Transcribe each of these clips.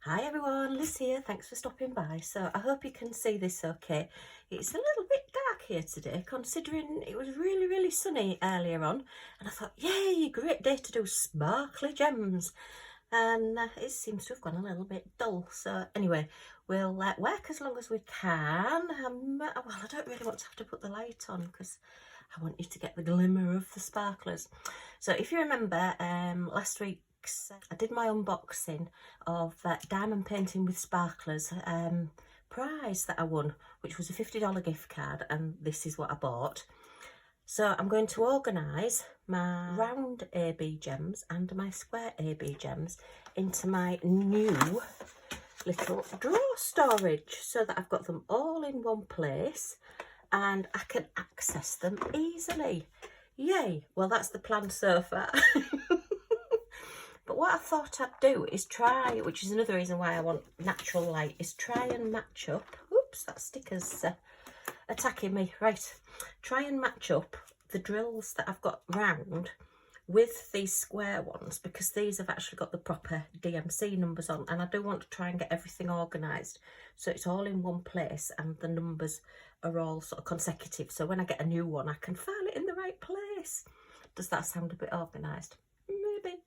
Hi everyone, Liz here, thanks for stopping by. So I hope you can see this okay. It's a little bit dark here today considering it was really sunny earlier on, and I thought, yay, great day to do sparkly gems, and it seems to have gone a little bit dull. So anyway, we'll work as long as we can. Well, I don't really want to have to put the light on because I want you to get the glimmer of the sparklers. So if you remember last week, I did my unboxing of diamond painting with sparklers prize that I won, which was a $50 gift card, and this is what I bought. So I'm going to organise my round AB gems and my square AB gems into my new little drawer storage so that I've got them all in one place and I can access them easily. Yay! Well, that's the plan so far. But what I thought I'd do is try, which is another reason why I want natural light, is try and match up. Oops, that sticker's attacking me. Right, try and match up the drills that I've got round with these square ones, because these have actually got the proper DMC numbers on, and I do want to try and get everything organised so it's all in one place and the numbers are all sort of consecutive, so when I get a new one I can file it in the right place. Does that sound a bit organised? Maybe.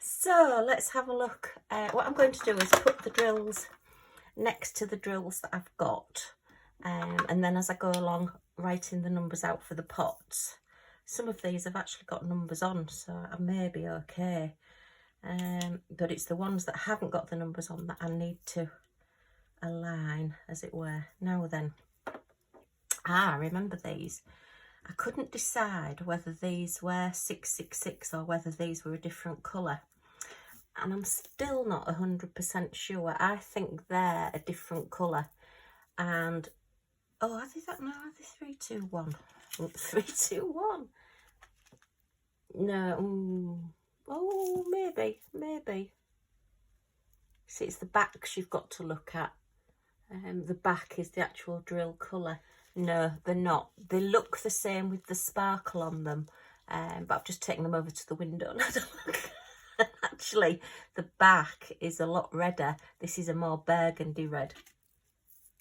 So let's have a look. What I'm going to do is put the drills next to the drills that I've got, and then as I go along writing the numbers out for the pots. Some of these have actually got numbers on, so I may be okay, but it's the ones that haven't got the numbers on that I need to align, as it were. Now then, remember these. I couldn't decide whether these were 666 or whether these were a different colour, and I'm still not 100% sure. I think they're a different colour, and oh, are they that? No, are they 321? 321. No, oh, maybe. See, it's the backs you've got to look at. The back is the actual drill colour. No, they're not. They look the same with the sparkle on them, but I've just taken them over to the window and had a look. Actually, the back is a lot redder. This is a more burgundy red.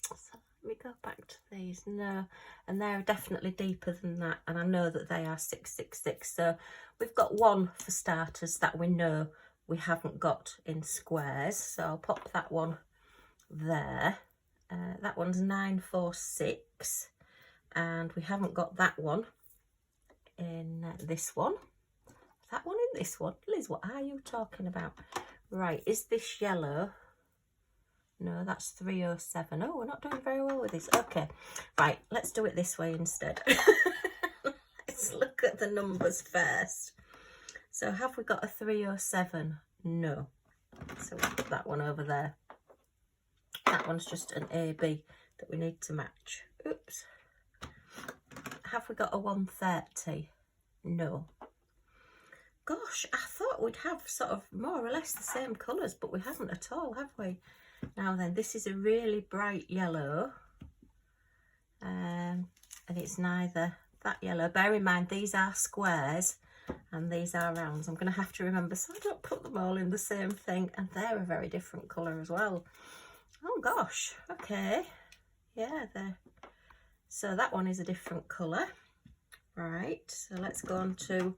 So let me go back to these. No, and they're definitely deeper than that, and I know that they are 666. So we've got one for starters that we know we haven't got in squares, so I'll pop that one there. That one's 946, and we haven't got that one in this one. That one in this one. Liz, what are you talking about? Right, is this yellow? No, that's 307. Oh, we're not doing very well with this. Okay, right, let's do it this way instead. Let's look at the numbers first. So have we got a 307? No. So we'll put that one over there. That one's just an AB that we need to match. Oops. Have we got a 130? No. Gosh, I thought we'd have sort of more or less the same colours, but we haven't at all, have we? Now then, this is a really bright yellow, and it's neither that yellow. Bear in mind, these are squares and these are rounds. I'm going to have to remember so I don't put them all in the same thing, and they're a very different colour as well. Oh gosh, okay, yeah, so that one is a different colour. Right, so let's go on to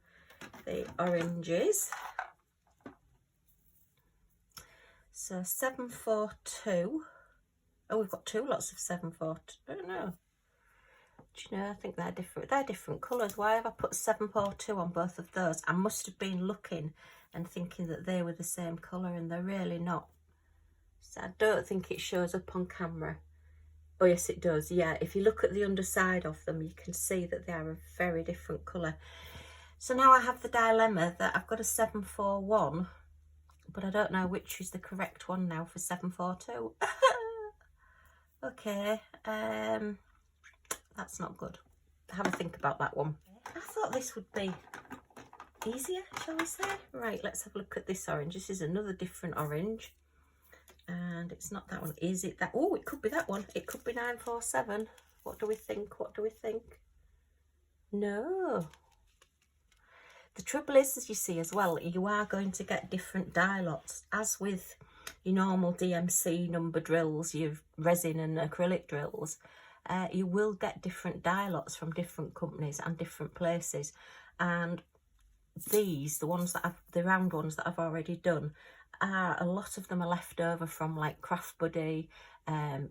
the oranges. So 742. Oh, we've got two lots of 742. I don't know. Do you know, I think they're different. They're different colours. Why have I put 742 on both of those? I must have been looking and thinking that they were the same colour, and they're really not. So I don't think it shows up on camera. Oh yes, it does. Yeah, if you look at the underside of them, you can see that they are a very different colour. So now I have the dilemma that I've got a 741, but I don't know which is the correct one now for 742. Okay, that's not good. Have a think about that one. I thought this would be easier, shall we say? Right, let's have a look at this orange. This is another different orange. And it's not that one, is it? That, oh, it could be that one. It could be 947. What do we think? What do we think? No. The trouble is, as you see as well, you are going to get different die lots, as with your normal DMC number drills, your resin and acrylic drills. You will get different die lots from different companies and different places. And these, the round ones that I've already done, a lot of them are left over from like Craft Buddy,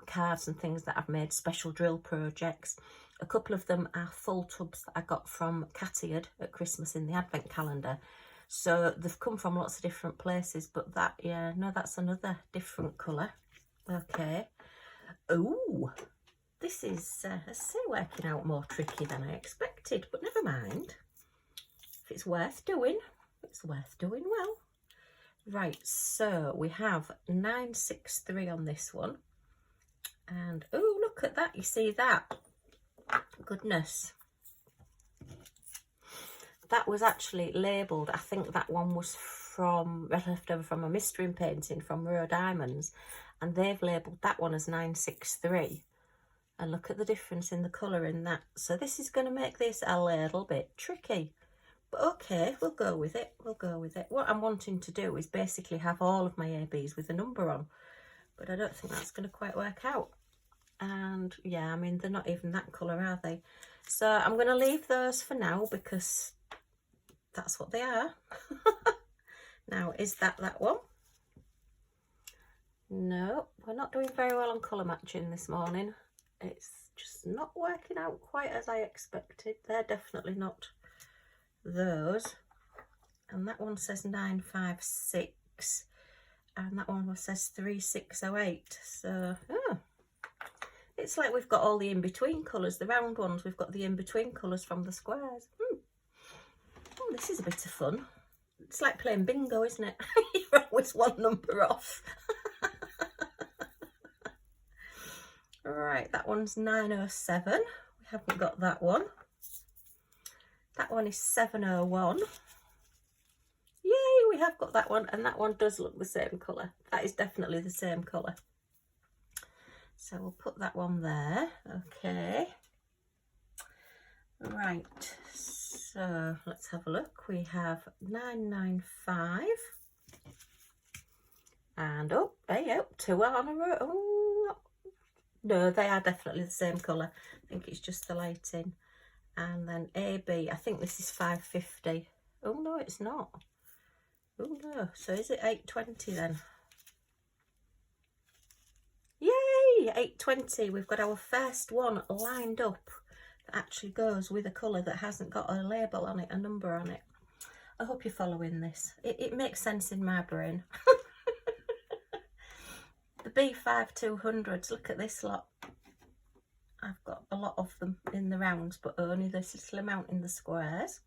cards and things that I've made, special drill projects. A couple of them are full tubs that I got from Cattiad at Christmas in the advent calendar. So they've come from lots of different places, but that, yeah, no, that's another different colour. Okay. Ooh, this is, I say, working out more tricky than I expected, but never mind. If it's worth doing, it's worth doing well. Right, so we have 963 on this one. And, oh, look at that, you see that? Goodness. That was actually labelled, I think that one was left over from a mistering painting from Raw Diamonds, and they've labelled that one as 963. And look at the difference in the colour in that. So this is going to make this a little bit tricky. But okay, we'll go with it. We'll go with it. What I'm wanting to do is basically have all of my ABs with a number on. But I don't think that's going to quite work out. And yeah, I mean, they're not even that colour, are they? So I'm going to leave those for now because that's what they are. Now, is that one? No, we're not doing very well on colour matching this morning. It's just not working out quite as I expected. They're definitely not those. And that one says 956 and that one says 3608. So, oh, it's like we've got all the in-between colours. The round ones, we've got the in-between colours from the squares. Oh, this is a bit of fun. It's like playing bingo, isn't it? You're always one number off. Right, that one's 907. We haven't got that one. That one is 701. Yay, we have got that one, and that one does look the same colour. That is definitely the same colour. So we'll put that one there. Okay. Right, so let's have a look. We have 995. And oh, hey, oh, two on a row. Oh, no, they are definitely the same colour. I think it's just the lighting. And then AB, I think this is 550. Oh no, it's not. Oh no, so is it 820 then? Yay, 820. We've got our first one lined up that actually goes with a colour that hasn't got a label on it, a number on it. I hope you're following this. It makes sense in my brain. The B5200s, look at this lot. I've got a lot of them in the rounds, but only this little amount in the squares.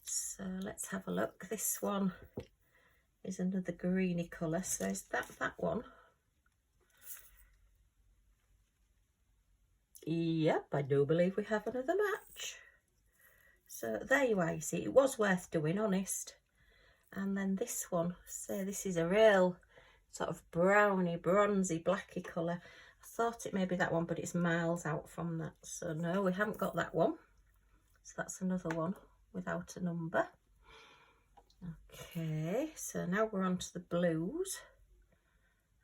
So let's have a look. This one is another greeny colour. So is that one? Yep, I do believe we have another match. So there you are, you see, it was worth doing, honest. And then this one, say this is a real sort of browny, bronzy, blacky colour. I thought it may be that one, but it's miles out from that. So no, we haven't got that one. So that's another one without a number. Okay, so now we're on to the blues.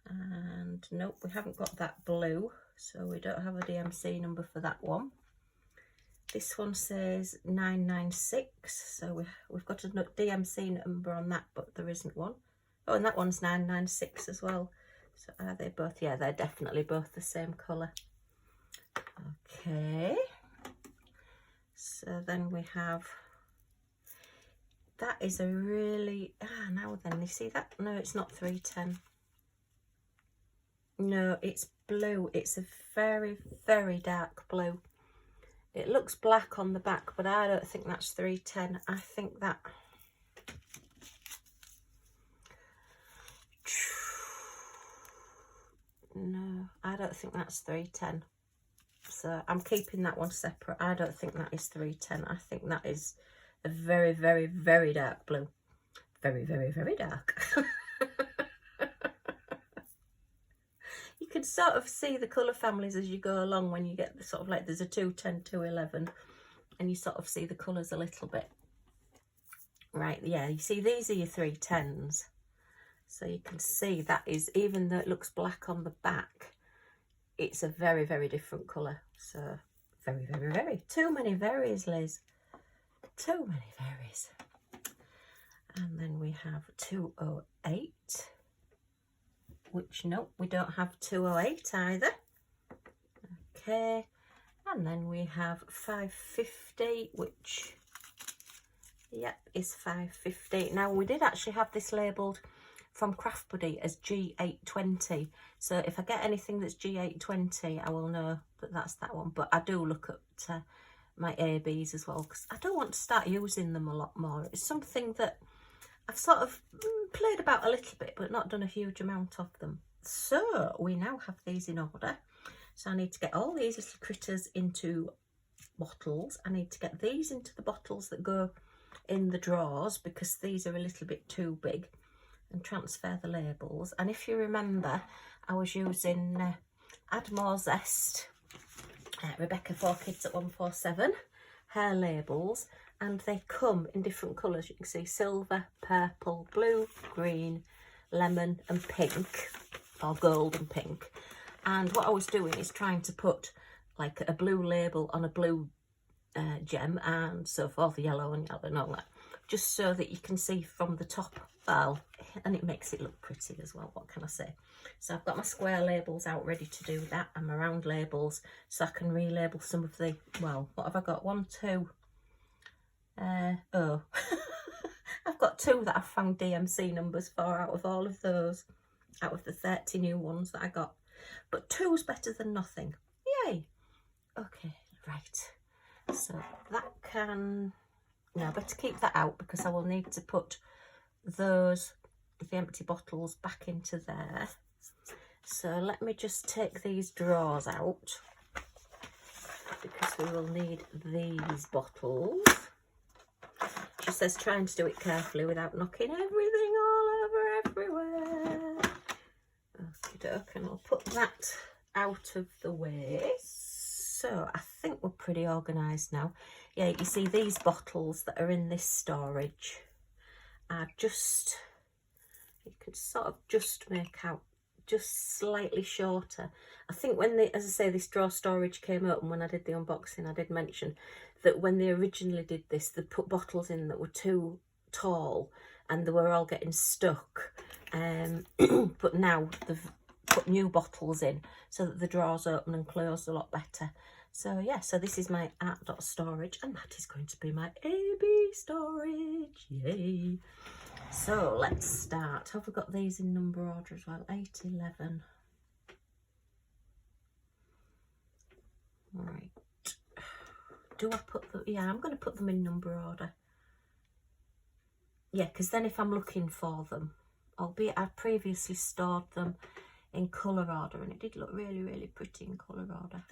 And nope, we haven't got that blue. So we don't have a DMC number for that one. This one says 996. So we've got a DMC number on that, but there isn't one. Oh, and that one's 996 as well. So are they both? Yeah, they're definitely both the same colour. Okay. So then we have, that is a really, now then, you see that? No, it's not 310. No, it's blue. It's a very, very dark blue. It looks black on the back, but I don't think that's 310. I think that... No, I don't think that's 310. So I'm keeping that one separate. I don't think that is 310. I think that is a very, very, very dark blue. Very, very, very dark. You can sort of see the colour families as you go along when you get the sort of like, there's a 210, 211. and you sort of see the colours a little bit. Right, yeah, you see these are your 310s. So you can see that is, even though it looks black on the back, it's a very, very different colour. So very, very, very. Too many berries, Liz. Too many berries. And then we have 208, which, nope, we don't have 208 either. Okay. And then we have 550, which, yep, is 550. Now, we did actually have this labelled from Craft Buddy as G820. So if I get anything that's G820, I will know that that's that one. But I do look at my ABs as well, because I do want to start using them a lot more. It's something that I've sort of played about a little bit, but not done a huge amount of them. So we now have these in order. So I need to get all these little critters into bottles. I need to get these into the bottles that go in the drawers, because these are a little bit too big, and transfer the labels. And if you remember, I was using Add More Zest, Rebecca 4Kids at 147, hair labels, and they come in different colours. You can see silver, purple, blue, green, lemon and pink, or gold and pink. And what I was doing is trying to put like a blue label on a blue gem, and so forth, yellow and all that, just so that you can see from the top. Well, and it makes it look pretty as well, what can I say. So I've got my square labels out ready to do that, and my round labels, so I can relabel some of the, well, what have I got? 1, 2, oh I've got 2 that I've found DMC numbers for out of all of those, out of the 30 new ones that I got. But 2's better than nothing. Yay. Okay, right, so that can, now I better keep that out, because I will need to put those, the empty bottles, back into there. So let me just take these drawers out, because we will need these bottles. She says trying to do it carefully without knocking everything all over everywhere. Okie doke, and I'll put that out of the way. So I think we're pretty organised now. Yeah, you see these bottles that are in this storage are just, you can sort of just make out just slightly shorter. I think when they, as I say, this drawer storage came open, when I did the unboxing, I did mention that when they originally did this, they put bottles in that were too tall and they were all getting stuck. But now they've put new bottles in so that the drawers open and close a lot better. So yeah, so this is my Artdot storage, and that is going to be my AB storage. Yay! So let's start. Have we got these in number order as well? 8, 11. Right. Do I put them? Yeah, I'm going to put them in number order. Yeah, because then if I'm looking for them, albeit I previously stored them in colour order, and it did look really, really pretty in colour order.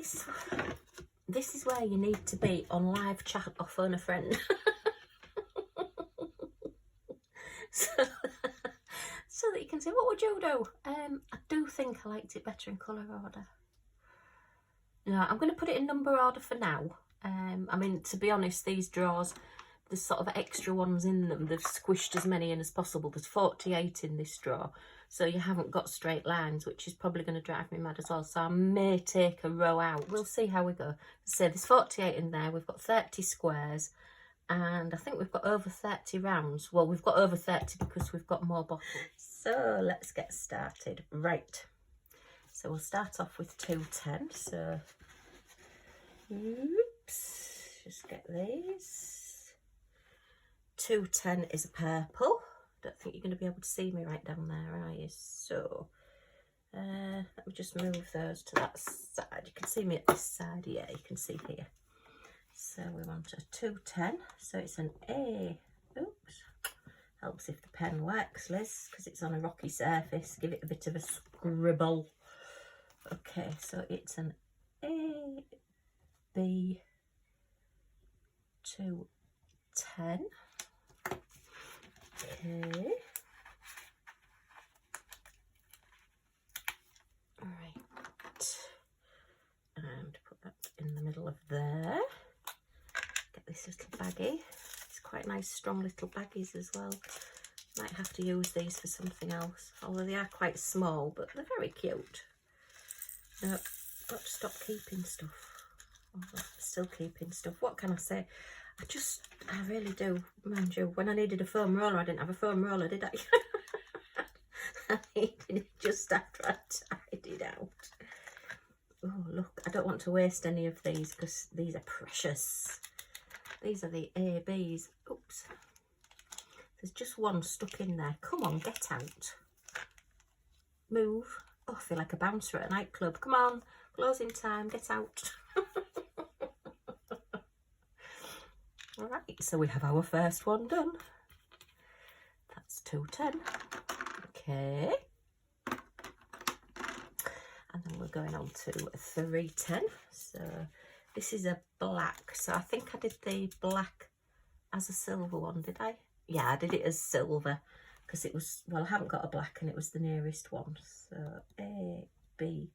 This is where you need to be on live chat or phone a friend. so that you can say, what would you do? I do think I liked it better in colour order. No, I'm going to put it in number order for now. I mean, to be honest, these drawers, there's sort of extra ones in them. They've squished as many in as possible. There's 48 in this drawer, so you haven't got straight lines, which is probably going to drive me mad as well. So I may take a row out. We'll see how we go. So there's 48 in there. We've got 30 squares, and I think we've got over 30 rounds. Well, we've got over 30 because we've got more bottles. So let's get started. Right. So we'll start off with 210. So, oops, just get these. 210 is a purple. Don't think you're going to be able to see me right down there, are you? So let me just move those to that side. You can see me at this side. Yeah, you can see here. So we want a 210. So it's an A. Oops. Helps if the pen works, Liz, because it's on a rocky surface. Give it a bit of a scribble. Okay, so it's an A, B, 210. Okay. All right. And put that in the middle of there. Get nice little baggie. It's quite nice, strong little baggies as well. Might have to use these for something else, although they are quite small, but they're very cute. No, got to stop keeping stuff. Oh, still keeping stuff. What can I say? I really do. Mind you, when I needed a foam roller, I didn't have a foam roller, did I? I needed it just after I tidied out. Oh, look, I don't want to waste any of these because these are precious. These are the ABs. Oops. There's just one stuck in there. Come on, get out. Move. Oh, I feel like a bouncer at a nightclub. Come on, closing time, get out. All right, so we have our first one done. That's 210. Okay. And then we're going on to 310. So this is a black. So I think I did the black as a silver one, did I? Yeah, I did it as silver because it was, well, I haven't got a black and it was the nearest one. So A, B,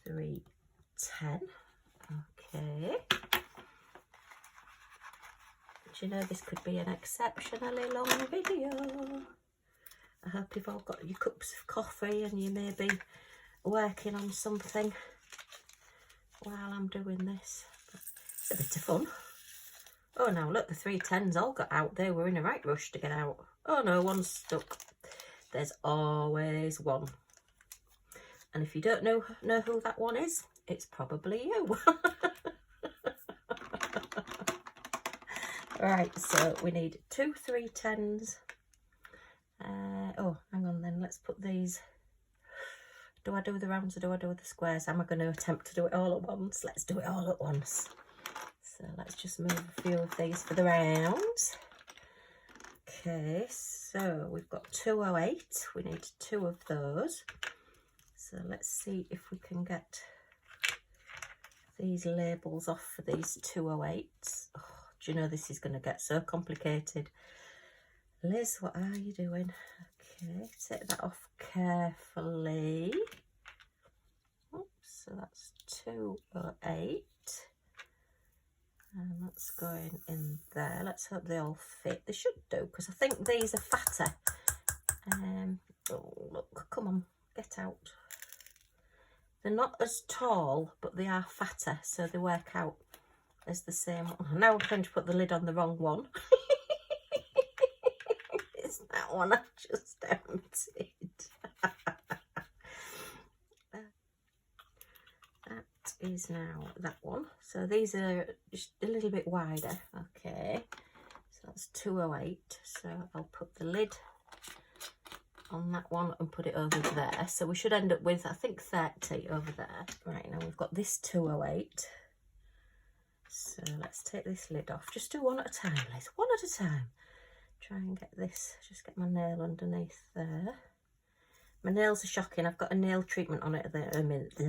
310. Okay. Do you know this could be an exceptionally long video? I hope you've all got your cups of coffee and you may be working on something while I'm doing this. But it's a bit of fun. Oh, now look, the 310s all got out. They were in a right rush to get out. Oh no, one's stuck. There's always one. And if you don't know who that one is, it's probably you. Right, so we need 2 310s. Oh, hang on then, let's put these. Do I do the rounds or do I do the squares? Am I going to attempt to do it all at once? Let's do it all at once. So let's just move a few of these for the rounds. Okay, so we've got 208. We need 2 of those. So let's see if we can get these labels off for these 208s. Oh, do you know this is going to get so complicated? Liz, what are you doing? Okay, take that off carefully. Oops, so that's 208. And that's going in there. Let's hope they all fit. They should do, because I think these are fatter. Oh, look, come on, get out. They're not as tall, but they are fatter, so they work out as the same. Oh, now I'm trying to put the lid on the wrong one. It's that one I just emptied. That is now that one. So these are just a little bit wider. Okay, so that's 208. So I'll put the lid on that one and put it over there. So we should end up with, I think, 30 over there. Right, now we've got this 208. So let's take this lid off. Just do one at a time, Liz. One at a time. Try and get this, just get my nail underneath there. My nails are shocking. I've got a nail treatment on it at the minute.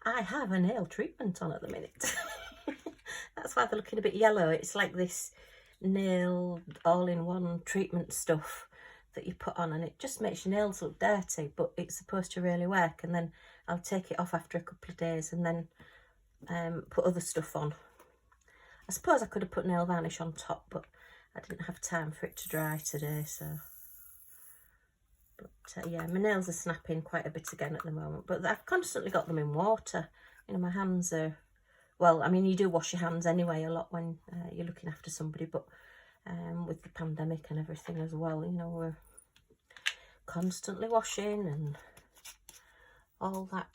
I have a nail treatment on at the minute. That's why they're looking a bit yellow. It's like this nail all-in-one treatment stuff that you put on, and it just makes your nails look dirty, but it's supposed to really work. And then I'll take it off after a couple of days and then put other stuff on. I suppose I could have put nail varnish on top, but I didn't have time for it to dry today, so. But yeah, my nails are snapping quite a bit again at the moment, but I've constantly got them in water. You know, my hands are, well, I mean, you do wash your hands anyway a lot when you're looking after somebody, but with the pandemic and everything as well, you know, we're constantly washing and all that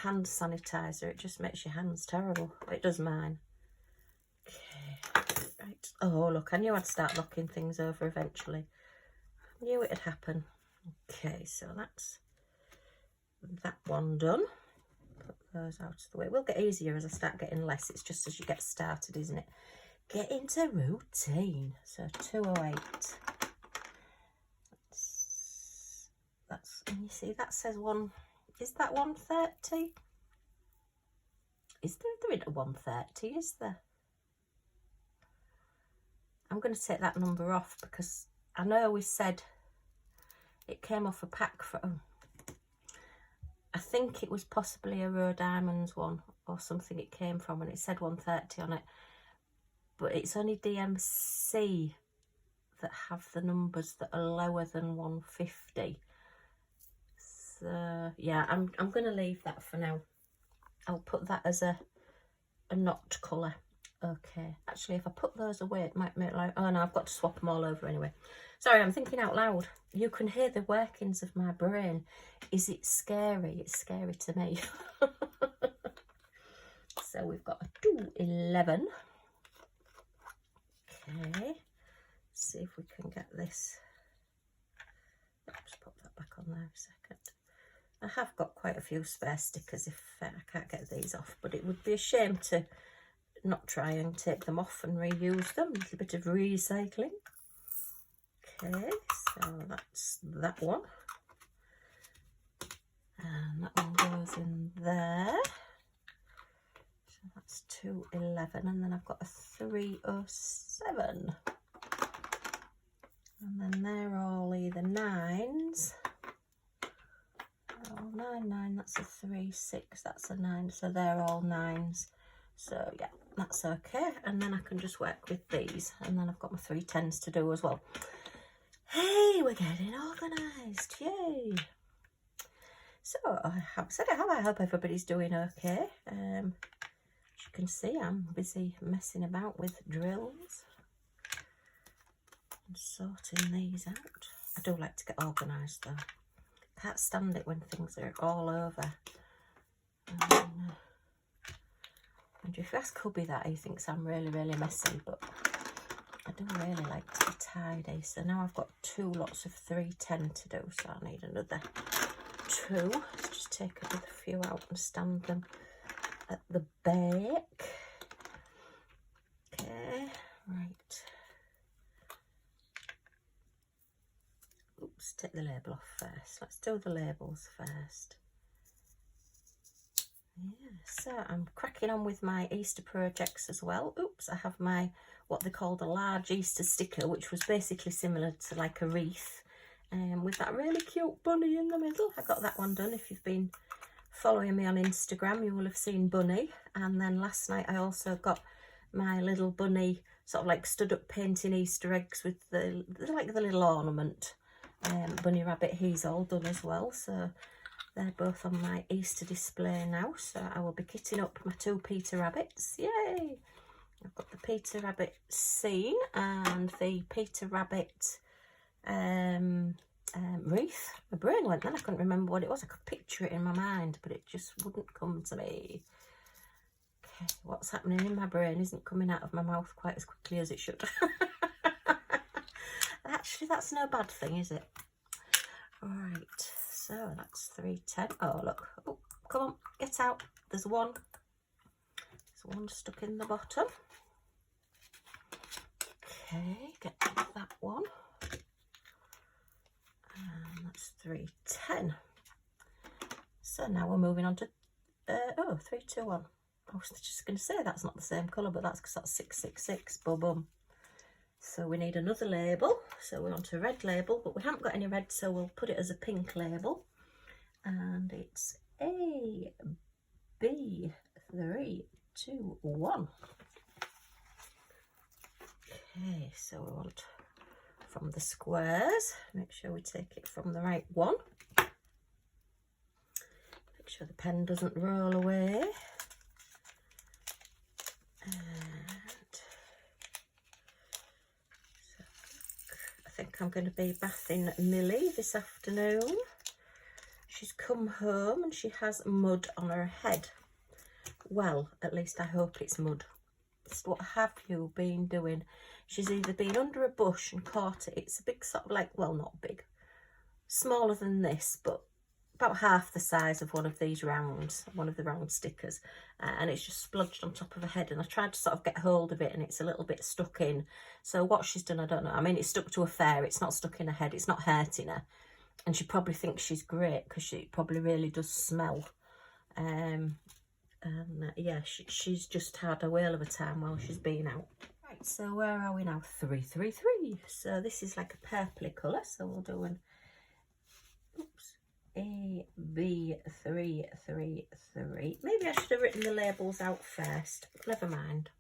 hand sanitizer. It just makes your hands terrible. It does mine. Okay, right. Oh, look, I knew I'd start knocking things over eventually. I knew it'd happen. Okay, so that's that one done. Put those out of the way. It will get easier as I start getting less. It's just as you get started, isn't it? Get into routine. So 208. That's, and you see that says one. Is that 130? Is there isn't a 130, is there? I'm going to take that number off because I know we said it came off a pack from, I think it was possibly a Raw Diamonds one or something it came from, and it said 130 on it. but it's only DMC that have the numbers that are lower than 150. So yeah, I'm going to leave that for now. I'll put that as a not colour. Okay, actually if I put those away it might make like, oh no, I've got to swap them all over anyway. Sorry, I'm thinking out loud. You can hear the workings of my brain. Is it scary? It's scary to me. So we've got a 211. Okay, see if we can get this. I'll just pop that back on there a second. I have got quite a few spare stickers if I can't get these off, but it would be a shame to not try and take them off and reuse them. A little bit of recycling. Okay, so that's that one. And that one goes in there. So that's 211, and then I've got a 307. And then they're all either 9s. Oh, 9, 9, that's a 3, 6, that's a 9. So they're all 9s. So yeah, that's okay. And then I can just work with these. And then I've got my 3 10s to do as well. Hey, we're getting organised. Yay. So I have said it, have I? I hope everybody's doing okay. As you can see, I'm busy messing about with drills and sorting these out. I do like to get organised though. Can't stand it when things are all over. And if you ask hubby that, he thinks I'm really messy, but I do really like to be tidy. So now I've got 2 lots of 310 to do, so I need another 2. Let's just take another few out and stand them at the back. Okay, right. Oops, take the label off first. Let's do the labels first. Yeah, so I'm cracking on with my Easter projects as well. Oops, I have my, what they called a large Easter sticker, which was basically similar to like a wreath, with that really cute bunny in the middle. I got that one done. If you've been following me on Instagram, you will have seen Bunny. And then last night I also got my little bunny sort of like stood up painting Easter eggs with the like the little ornament. Bunny rabbit, he's all done as well. So they're both on my Easter display now. So I will be kitting up my 2 Peter Rabbits. Yay! I've got the Peter Rabbit scene and the Peter Rabbit wreath. My brain went then, I couldn't remember what it was. I could picture it in my mind, but it just wouldn't come to me. Okay, what's happening in my brain isn't coming out of my mouth quite as quickly as it should. Actually, that's no bad thing, is it? Right, so that's 310. Oh, look. Oh, come on, get out. There's one. There's one stuck in the bottom. Okay, get that one. And that's 310. So now we're moving on to 321. I was just going to say that's not the same colour, but that's because that's 666. Boom, boom. So we need another label. So we're on to a red label, but we haven't got any red, so we'll put it as a pink label. And it's AB321. Okay, so we want from the squares. Make sure we take it from the right one. Make sure the pen doesn't roll away. And so I think I'm going to be bathing Millie this afternoon. She's come home and she has mud on her head. Well, at least I hope it's mud. So what have you been doing? She's either been under a bush and caught it. It's a big sort of like, well, not big, smaller than this, but about half the size of one of these rounds, one of the round stickers, and it's just splodged on top of her head. And I tried to sort of get hold of it and it's a little bit stuck in. So what she's done, I don't know. I mean, it's stuck to her fur, it's not stuck in her head, it's not hurting her. And she probably thinks she's great because she probably really does smell. Yeah, she's just had a whale of a time while she's been out. Right, so where are we now? 333. So this is like a purpley colour, so we'll do an AB333. Maybe I should have written the labels out first. Never mind.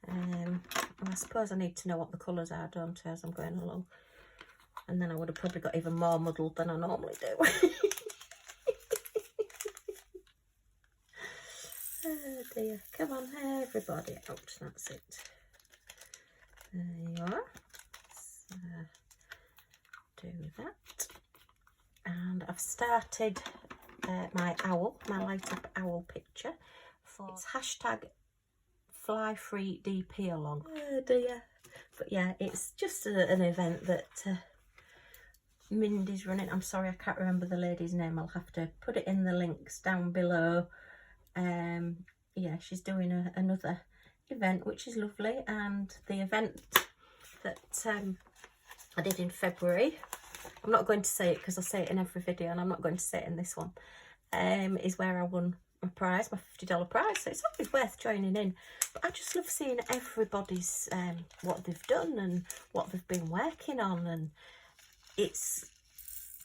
I suppose I need to know what the colours are, don't I, as I'm going along. And then I would have probably got even more muddled than I normally do. Oh dear, come on everybody out, that's it. There you are. So, do that. And I've started my owl, my light up owl picture. It's hashtag fly free DP along. Oh dear. But yeah, it's just an event that Mindy's running. I'm sorry, I can't remember the lady's name. I'll have to put it in the links down below. Yeah, she's doing another event, which is lovely. And the event that I did in February, I'm not going to say it because I say it in every video, and I'm not going to say it in this one, is where I won my prize, my $50 prize. So it's always worth joining in. But I just love seeing everybody's what they've done and what they've been working on. And it's,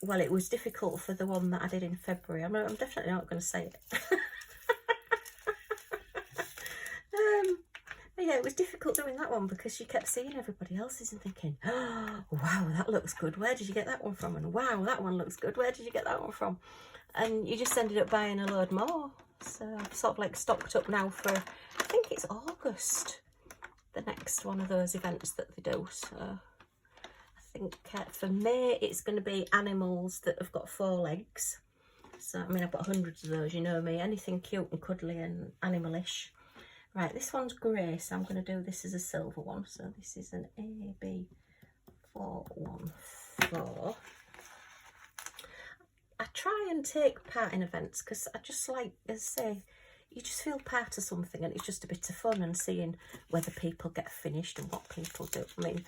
well, it was difficult for the one that I did in February. I'm definitely not going to say it. Yeah, it was difficult doing that one because you kept seeing everybody else's and thinking, oh, wow, that looks good. Where did you get that one from? And wow, that one looks good. Where did you get that one from? And you just ended up buying a load more. So I've sort of like stocked up now for, I think it's August, the next one of those events that they do. So I think for May it's going to be animals that have got 4 legs. So I mean, I've got hundreds of those, you know me, anything cute and cuddly and animalish. Right, this one's grey, so I'm going to do this as a silver one. So this is an AB414. I try and take part in events because I just like, as I say, you just feel part of something, and it's just a bit of fun and seeing whether people get finished and what people do. I mean,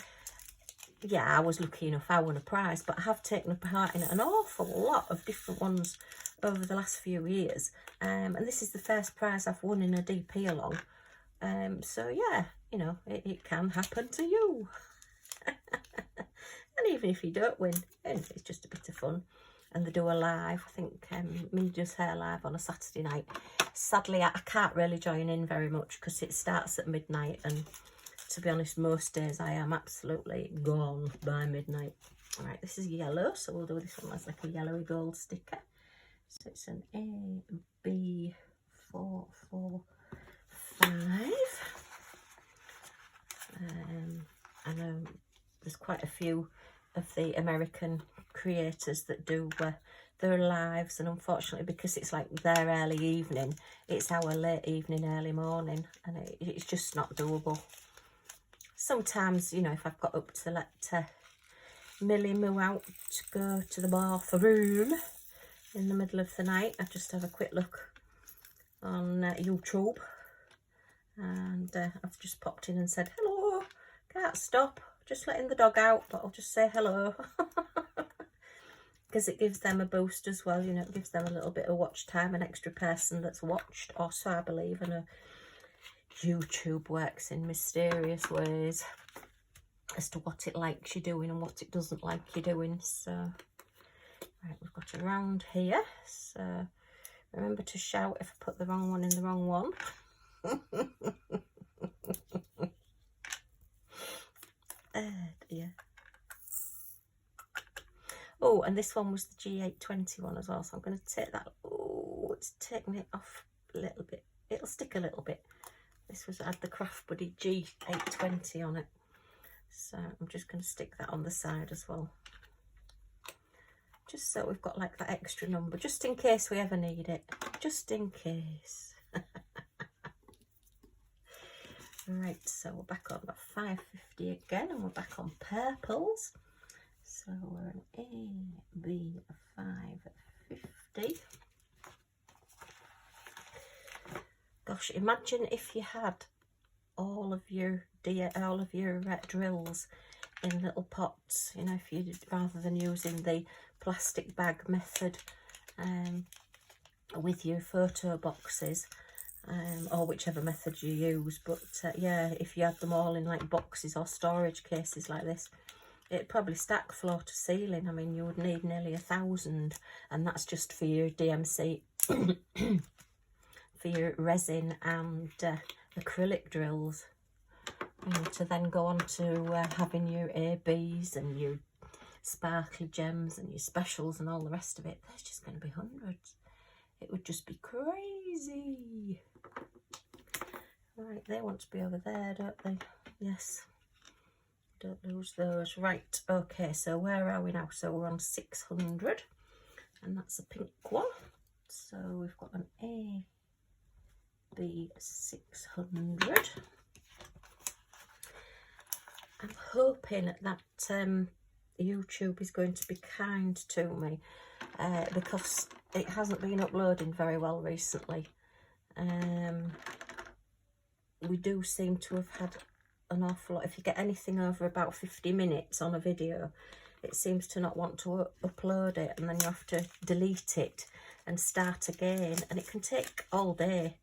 yeah, I was lucky enough I won a prize, but I have taken part in an awful lot of different ones over the last few years. And this is the first prize I've won in a DP along. So yeah, you know, it can happen to you. And even if you don't win, it's just a bit of fun. And they do a live, I think Mindy does her live on a Saturday night. Sadly, I can't really join in very much because it starts at midnight, and to be honest, most days I am absolutely gone by midnight. All right, this is yellow, so we'll do this one as like a yellowy gold sticker. So it's an AB445. I know there's quite a few of the American creators that do their lives, and unfortunately, because it's like their early evening, it's our late evening, early morning, and it's just not doable. Sometimes, you know, if I've got up to let Millie moo out to go to the bathroom in the middle of the night, I just have a quick look on YouTube, and I've just popped in and said hello. Can't stop, just letting the dog out, but I'll just say hello. Because it gives them a boost as well, you know, it gives them a little bit of watch time, an extra person that's watched, or so I believe. And YouTube works in mysterious ways as to what it likes you doing and what it doesn't like you doing. So right, we've got a round here, so remember to shout if I put the wrong one in the wrong one. Dear. Oh, and this one was the G820 one as well, so I'm going to take that. Oh, it's taking it off a little bit. It'll stick a little bit. This had the Craft Buddy G820 on it, so I'm just going to stick that on the side as well, just so we've got like that extra number, just in case we ever need it, just in case. Right, so we're back on about 550 again, and we're back on purples. So we're an AB550. Gosh, imagine if you had all of your drills in little pots. You know, if you did, rather than using the plastic bag method with your photo boxes. Or whichever method you use, but yeah, if you had them all in like boxes or storage cases like this, it'd probably stack floor to ceiling. I mean, you would need nearly 1,000, and that's just for your DMC, for your resin and acrylic drills. you know, to then go on to having your ABs and your sparkly gems and your specials and all the rest of it. There's just going to be hundreds. It would just be crazy. Right, they want to be over there, don't they? Yes. Don't lose those. Right, okay, so where are we now? So we're on 600, and that's a pink one. So we've got an A, B 600. I'm hoping that YouTube is going to be kind to me because it hasn't been uploading very well recently. We do seem to have had an awful lot. If you get anything over about 50 minutes on a video, it seems to not want to upload it, and then you have to delete it and start again, and it can take all day.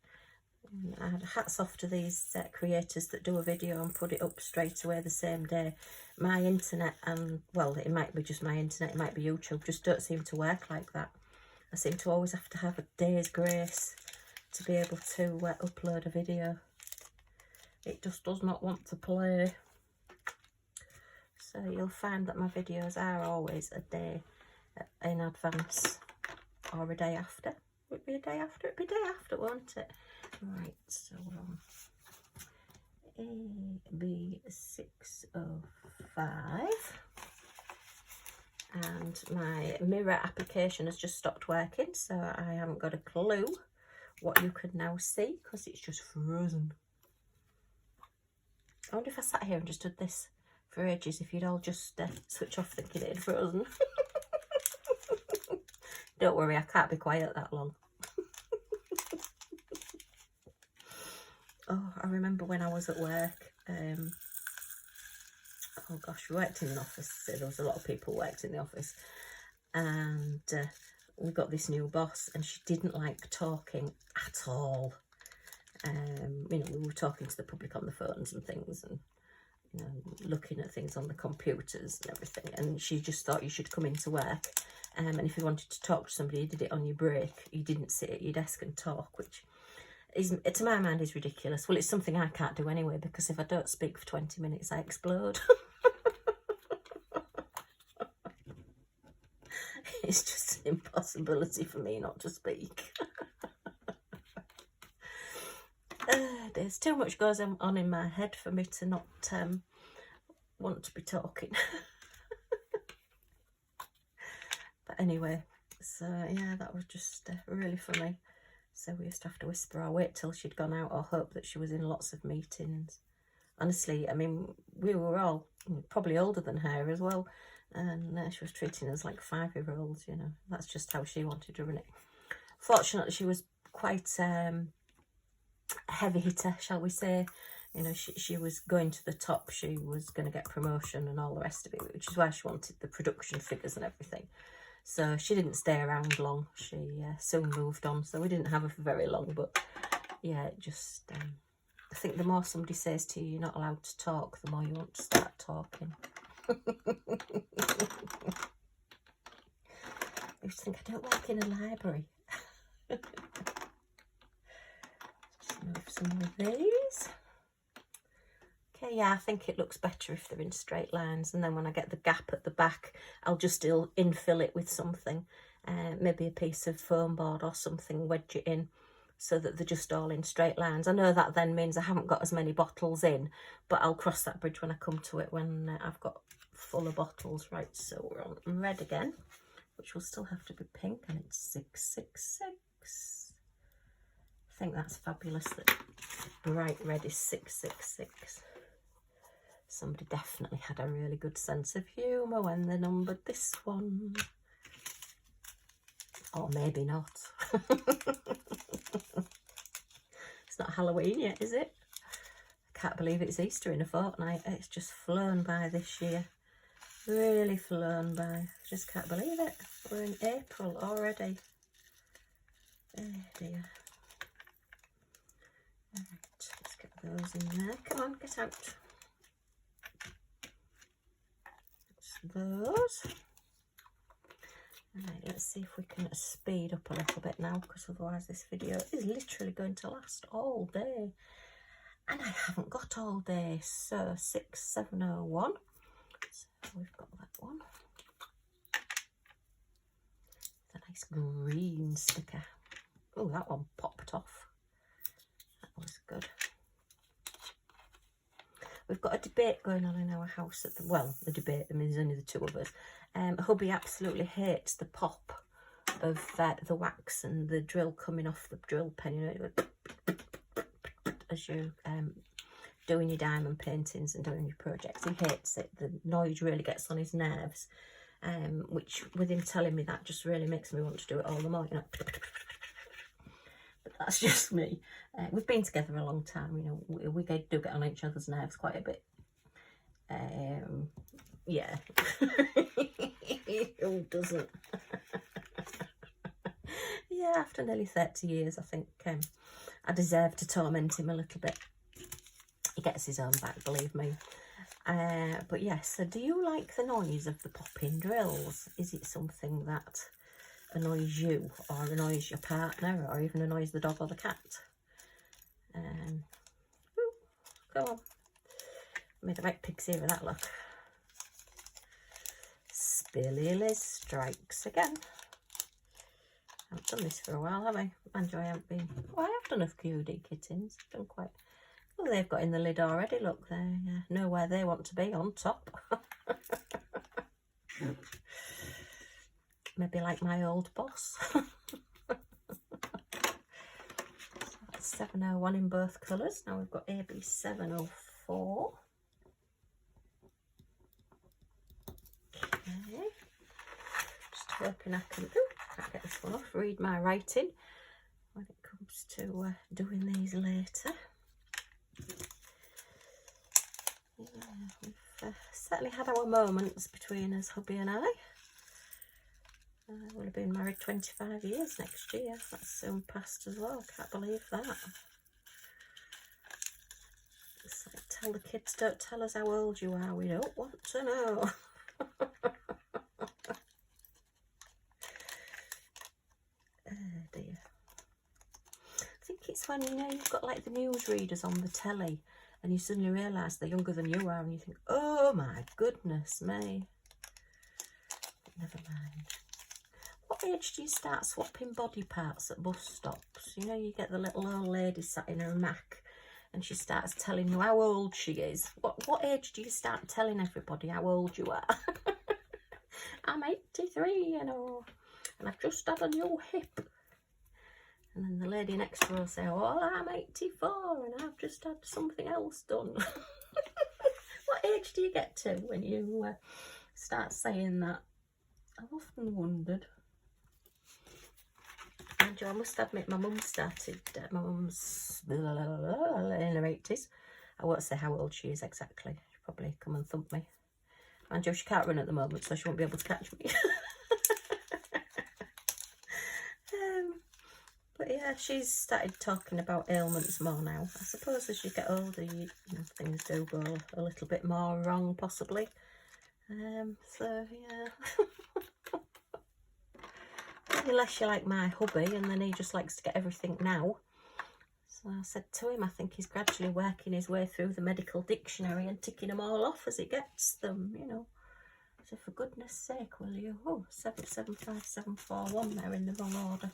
Hats off to these creators that do a video and put it up straight away the same day. My internet, and well, it might be just my internet, it might be YouTube, just don't seem to work like that. I seem to always have to have a day's grace to be able to upload a video. It just does not want to play. So you'll find that my videos are always a day in advance, or a day after. Would it be a day after? It'd be a day after, won't it? Right, so we're on AB605, and my mirror application has just stopped working, so I haven't got a clue what you can now see because it's just frozen. I wonder if I sat here and just did this for ages, if you'd all just switch off thinking it had frozen. Don't worry, I can't be quiet that long. Oh, I remember when I was at work, oh gosh, we worked in an office, so there was a lot of people who worked in the office, and we got this new boss, and she didn't like talking at all. You know, we were talking to the public on the phones and things, and you know, looking at things on the computers and everything, and she just thought you should come into work, and if you wanted to talk to somebody, you did it on your break. You didn't sit at your desk and talk, which is, to my mind, is ridiculous. Well, it's something I can't do anyway, because if I don't speak for 20 minutes, I explode. It's just an impossibility for me not to speak. There's too much goes on in my head for me to not want to be talking. But anyway, so yeah, that was just really funny. So we used to have to whisper or wait till she'd gone out, or hope that she was in lots of meetings. Honestly, I mean, we were all probably older than her as well, and she was treating us like 5-year-olds, you know. That's just how she wanted to run it. Fortunately, she was quite a heavy hitter, shall we say. You know, she was going to the top. She was going to get promotion and all the rest of it, which is why she wanted the production figures and everything. So she didn't stay around long. She soon moved on. So we didn't have her for very long. But yeah, it just, I think the more somebody says to you, you're not allowed to talk, the more you want to start talking. I used to think, I don't work in a library. Just move some of these. Okay, yeah, I think it looks better if they're in straight lines, and then when I get the gap at the back, I'll just still infill it with something, maybe a piece of foam board or something, wedge it in so that they're just all in straight lines. I know that then means I haven't got as many bottles in, but I'll cross that bridge when I come to it, when I've got fuller bottles. Right, so we're on red again, which will still have to be pink, and it's 666. I think that's fabulous that bright red is 666. Somebody definitely had a really good sense of humour when they numbered this one. Or maybe not. It's not Halloween yet, is it? I can't believe it's Easter in a fortnight. It's just flown by this year. Really flown by. Just can't believe it. We're in April already. Oh dear. Alright, let's get those in there. Come on, get out. Those. Right, let's see if we can speed up a little bit now, because otherwise this video is literally going to last all day. And I haven't got all day, so 6701. So we've got that one. The nice green sticker. Oh, that one popped off. That was good. We've got a debate going on in our house at the, well, the debate, I mean, there's only the two of us. Hubby absolutely hates the pop of the wax and the drill coming off the drill pen, you know, as you're doing your diamond paintings and doing your projects. He hates it. The noise really gets on his nerves, which with him telling me that just really makes me want to do it all the more, you know. But that's just me. We've been together a long time, you know, we do get on each other's nerves quite a bit. Yeah. Who doesn't? Yeah, after nearly 30 years, I think I deserve to torment him a little bit. He gets his own back, believe me. But yes, so do you like the noise of the popping drills? Is it something that annoys you, or annoys your partner, or even annoys the dog or the cat? Go on. Made a right pig's ear of that, look. Spilly Liz strikes again. I haven't done this for a while, have I? Mind you, I haven't been... Oh, I have done a few kittens. I've done quite... Oh, they've got in the lid already, look. They know where they want to be, on top. Maybe like my old boss. That's 701 in both colours. Now we've got AB 704. Okay. Just hoping I can... Ooh, can't get this one off. Read my writing when it comes to doing these later. Yeah, we've certainly had our moments between us, hubby and I. We'll have been married 25 years next year. That's soon past as well. Can't believe that. It's like, tell the kids, don't tell us how old you are. We don't want to know. Oh dear. I think it's when, you know, you've got like the news readers on the telly and you suddenly realise they're younger than you are and you think, oh my goodness me. But never mind. What age do you start swapping body parts at bus stops? You know, you get the little old lady sat in her Mac and she starts telling you how old she is. What age do you start telling everybody how old you are? I'm 83, you know, and I've just had a new hip. And then the lady next to her will say, oh, I'm 84 and I've just had something else done. What age do you get to when you start saying that? I've often wondered. And I must admit, my mum started, my mum's in her 80s. I won't say how old she is exactly. She'll probably come and thump me. And she can't run at the moment, so she won't be able to catch me. But yeah, she's started talking about ailments more now. I suppose as you get older, you know, things do go a little bit more wrong, possibly. So yeah. Unless you're like my hubby, and then he just likes to get everything now. So I said to him, I think he's gradually working his way through the medical dictionary and ticking them all off as he gets them, you know. So for goodness sake, will you? Oh, 775741 there in the wrong order.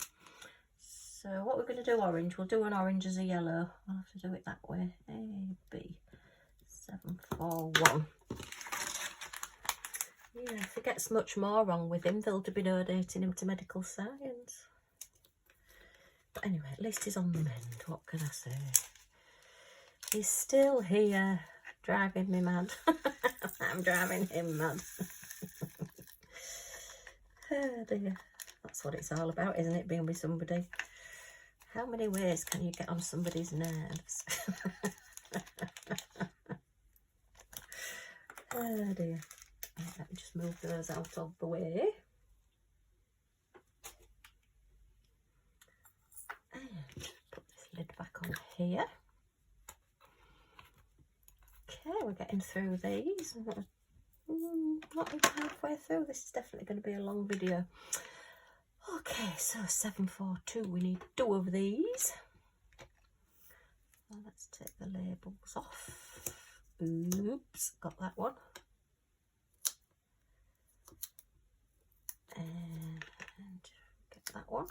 So what we're going to do, orange, we'll do an orange as a yellow. I'll have to do it that way. AB 741. Yeah, if he gets much more wrong with him, they'll be donating him to medical science. But anyway, at least he's on the mend. What can I say? He's still here, driving me mad. I'm driving him mad. Oh dear. That's what it's all about, isn't it, being with somebody? How many ways can you get on somebody's nerves? Oh dear. Right, let me just move those out of the way. And put this lid back on here. Okay, we're getting through these. Not even halfway through. This is definitely going to be a long video. Okay, so 742, we need 2 of these. So let's take the labels off. Oops, got that one. And get that one.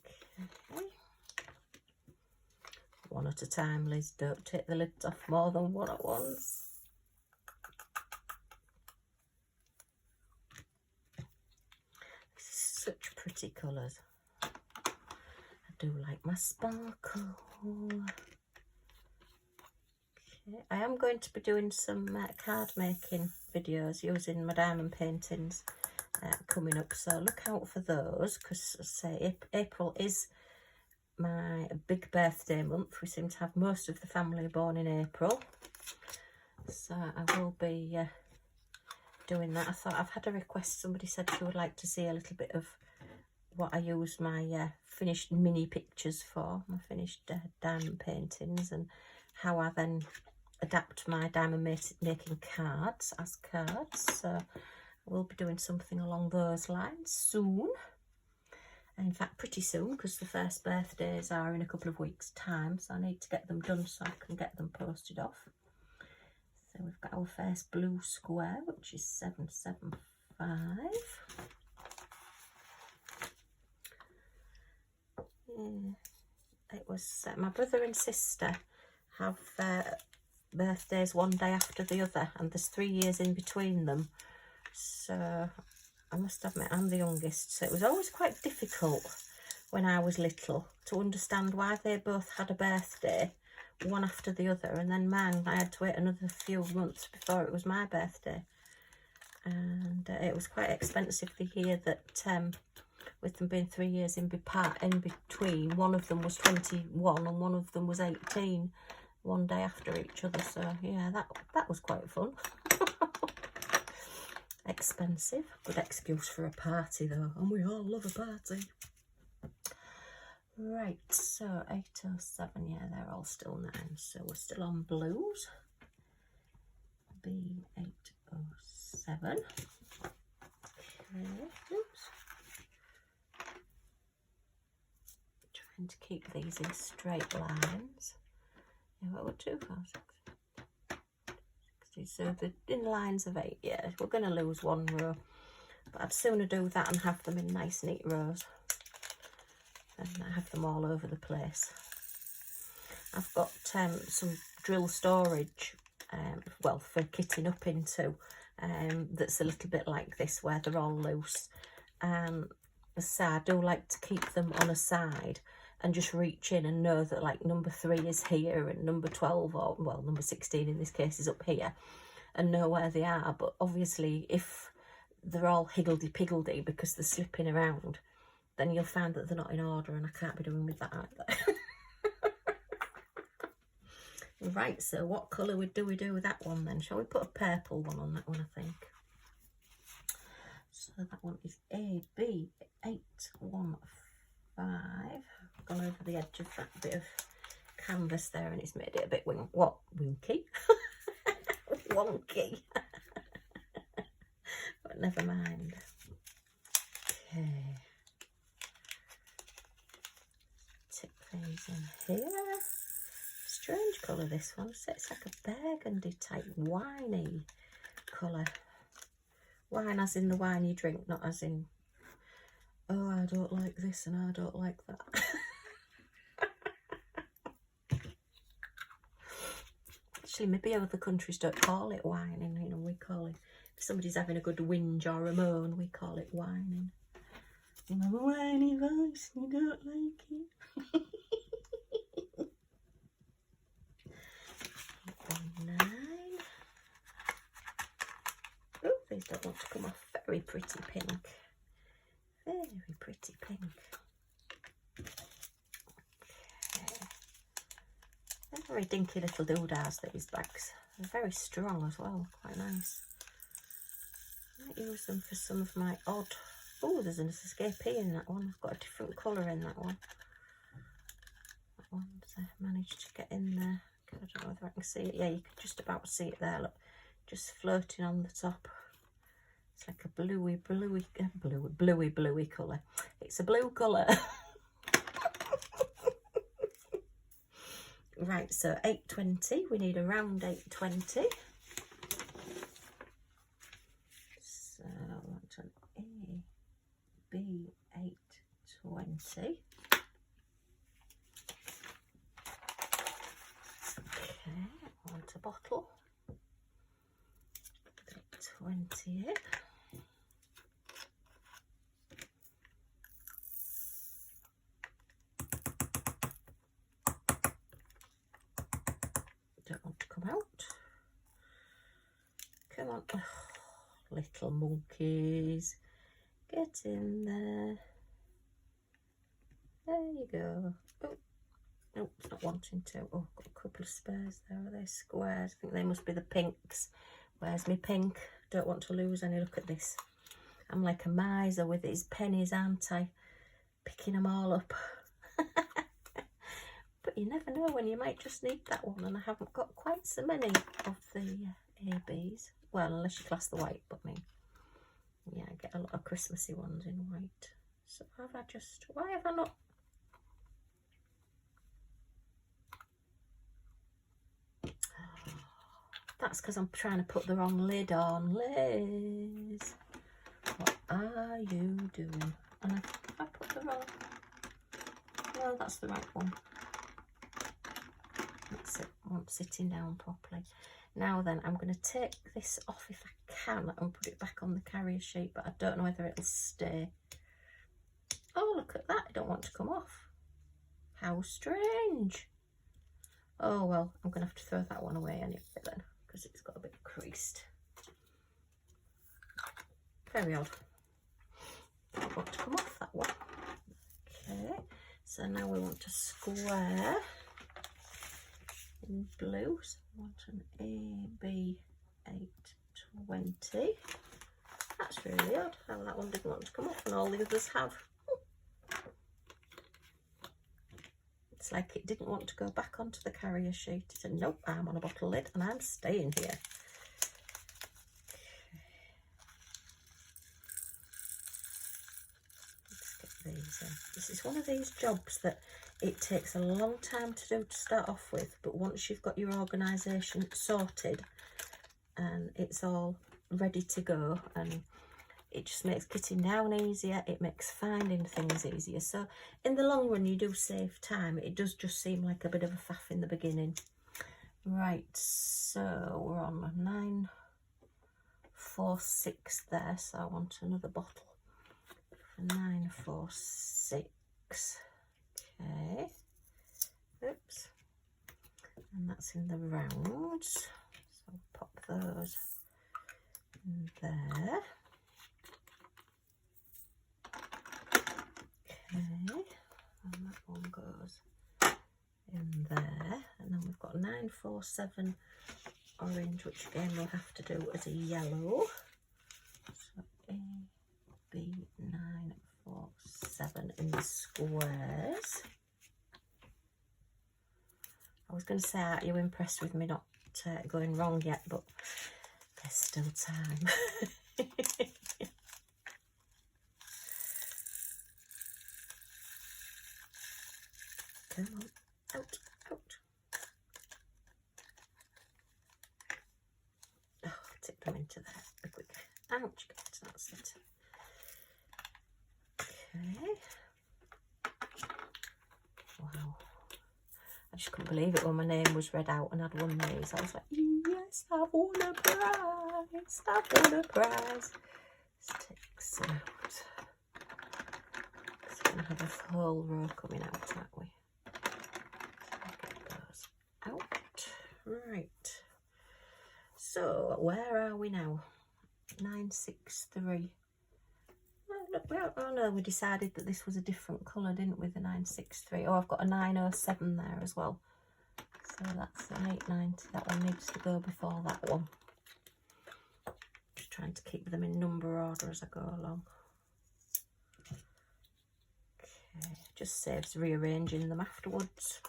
Okay. One at a time, Liz. Don't take the lids off more than one at once. Such pretty colours. I do like my sparkle. Okay. I am going to be doing some card making videos using my diamond paintings coming up, so look out for those, because say April is my big birthday month. We seem to have most of the family born in April, so I will be doing that. I thought, I've had a request, somebody said she would like to see a little bit of what I use my finished mini pictures for, my finished diamond paintings, and how I then adapt my diamond making cards as cards. So I will be doing something along those lines soon. In fact, pretty soon, because the first birthdays are in a couple of weeks' time, so I need to get them done so I can get them posted off. So we've got our first blue square, which is 775. It was my brother and sister have birthdays one day after the other, and there's 3 years in between them. So I must admit, I'm the youngest, so it was always quite difficult when I was little to understand why they both had a birthday one after the other, and then mine, I had to wait another few months before it was my birthday. And it was quite expensive the year that, with them being 3 years in between, one of them was 21 and one of them was 18, one day after each other. So yeah, that was quite fun. Expensive, good excuse for a party though, and we all love a party. Right, so 807, yeah, they're all still 9, so we're still on blues. B807. Okay, oops. Trying to keep these in straight lines. Yeah, what would 2, 4, 6, 60, so the in lines of 8, yeah, we're going to lose one row, but I'd sooner do that and have them in nice neat rows and have them all over the place. I've got some drill storage, well, for kitting up into, that's a little bit like this, where they're all loose. So I do like to keep them on a side and just reach in and know that like number 3 is here and number 12, or well, number 16 in this case, is up here, and know where they are. But obviously if they're all higgledy-piggledy because they're slipping around, then you'll find that they're not in order, and I can't be doing with that either. Right, so what colour do we do with that one then? Shall we put a purple one on that one, I think? So that one is AB815. Gone over the edge of that bit of canvas there, and it's made it a bit winky. Wonky. But never mind. Okay. Tip these in here. Strange colour, this one. So it's like a burgundy type winey colour. Wine as in the wine you drink, not as in, oh, I don't like this and I don't like that. Actually, maybe other countries don't call it whining, you know, we call it, if somebody's having a good whinge or a moan, we call it whining. You have a whiny voice and you don't like it. 9. Oh, these don't want to come off. Very pretty pink. Very pretty pink. Okay. They're very dinky little doodads, these bags. They're very strong as well, quite nice. I might use them for some of my odd... Oh, there's an escapee in that one. I've got a different colour in that one. That one's managed to get in there. I don't know whether I can see it. Yeah, you can just about see it there, look. Just floating on the top. It's like a bluey colour. It's a blue colour. Right, so 820, we need a round 820. So I want an A, B 820. Okay, I want a bottle. 820 in. Don't want to come out. Come on. Oh, little monkeys. Get in there. There you go. Oh, no, it's not wanting to. Oh, got a couple of spares there. Are they squares? I think they must be the pinks. Where's my pink? Don't want to lose any. Look at this. I'm like a miser with these pennies, aren't I? Picking them all up. But you never know when you might just need that one, and I haven't got quite so many of the ABs. Well, unless you class the white, but me. Yeah, I get a lot of Christmassy ones in white. So have I just, why have I not? That's because I'm trying to put the wrong lid on. Liz, what are you doing? And I put the wrong, no, that's the right one. That's it, I want sitting down properly. Now then, I'm going to take this off if I can and put it back on the carrier sheet, but I don't know whether it'll stay. Oh, look at that, I don't want to come off. How strange. Oh well, I'm going to have to throw that one away anyway then, because it's got a bit creased. Very odd. Don't want to come off that one. Okay, so now we want a square in blue. So I want an AB 820. That's really odd how that one didn't want to come off and all the others have. It's like it didn't want to go back onto the carrier sheet. It said, nope, I'm on a bottle lid and I'm staying here. Let's get these in. This is one of these jobs that it takes a long time to do to start off with, but once you've got your organisation sorted and it's all ready to go, and it just makes getting down easier, it makes finding things easier. So in the long run you do save time. It does just seem like a bit of a faff in the beginning. Right, so we're on 946 there, so I want another bottle for 946. Okay, oops, and that's in the rounds, so pop those in there. Okay, and that one goes in there, and then we've got 947 orange, which again we'll have to do as a yellow. So AB 947 in the squares. I was going to say, are you impressed with me not going wrong yet? But there's still time. Come on, out, out. Oh, tip them into there, be quick. Ouch, that's it. Okay. Wow. I just couldn't believe it when my name was read out and I'd won these. I was like, yes, I've won a prize. I've won a prize. Let's take some out. Because we're going to have a whole row coming out, aren't we? Out. Right, so where are we now? 963. Oh no, we decided that this was a different colour, didn't we? The 963. Oh, I've got a 907 there as well, so that's an 890. That one needs to go before that one. Just trying to keep them in number order as I go along. Okay, just saves rearranging them afterwards.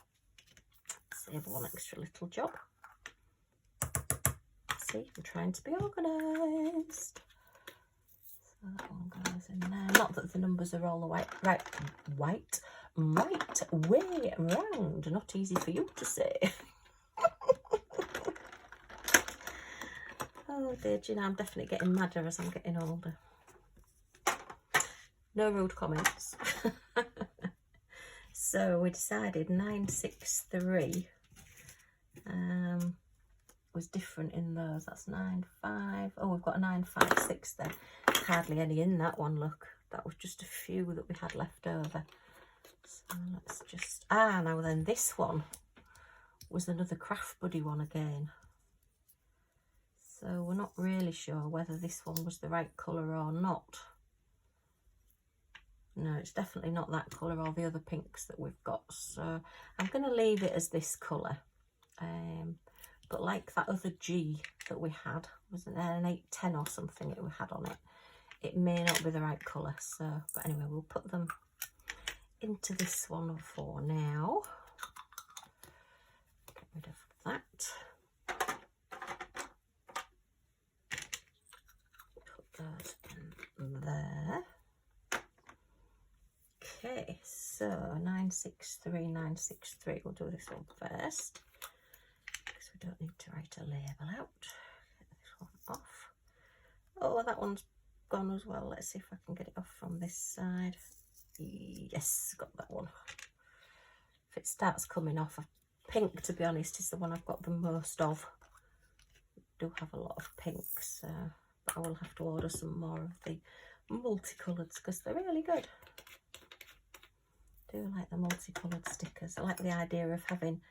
Save one extra little job. See, I'm trying to be organised. So that one goes in there. Not that the numbers are all the right right way round. Not easy for you to say. Oh dear, do you know, I'm definitely getting madder as I'm getting older. No rude comments. So we decided 963 was different in those. That's 95. Oh, we've got a 956 there. Hardly any in that one, look. That was just a few that we had left over. So let's just... now then, this one was another Craft Buddy one again. So we're not really sure whether this one was the right colour or not. No, it's definitely not that colour or the other pinks that we've got. So I'm going to leave it as this colour. But like that other G that we had, wasn't there an 810 or something that we had on it? It may not be the right colour. So, but anyway, we'll put them into this one for now. Get rid of that. Put those in there. Okay, so 963, 963. We'll do this one first because we don't need to write a label out. Get this one off. Oh, that one's gone as well. Let's see if I can get it off from this side. Yes, got that one. If it starts coming off, pink, to be honest, is the one I've got the most of. I do have a lot of pinks, but I will have to order some more of the multicolours because they're really good. I do like the multicoloured stickers. I like the idea of having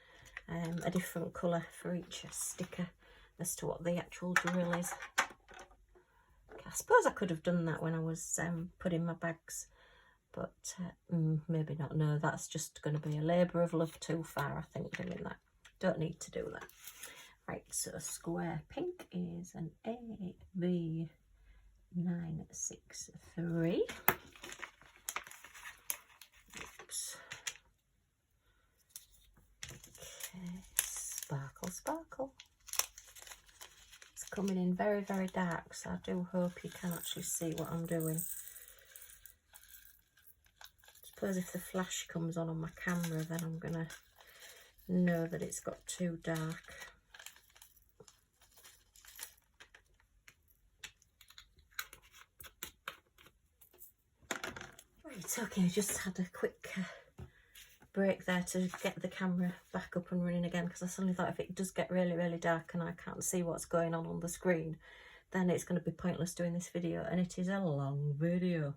a different colour for each sticker as to what the actual drill is. Okay, I suppose I could have done that when I was putting my bags, but maybe not. No, that's just going to be a labour of love too far, I think, doing that. Don't need to do that. Right, so Square Pink is an AB963. Oops. Okay, sparkle, sparkle. It's coming in very, very dark, so I do hope you can actually see what I'm doing. I suppose if the flash comes on my camera, then I'm going to know that it's got too dark. Right, okay, just had a quick break there to get the camera back up and running again, because I suddenly thought if it does get really, really dark and I can't see what's going on the screen, then it's going to be pointless doing this video, and it is a long video.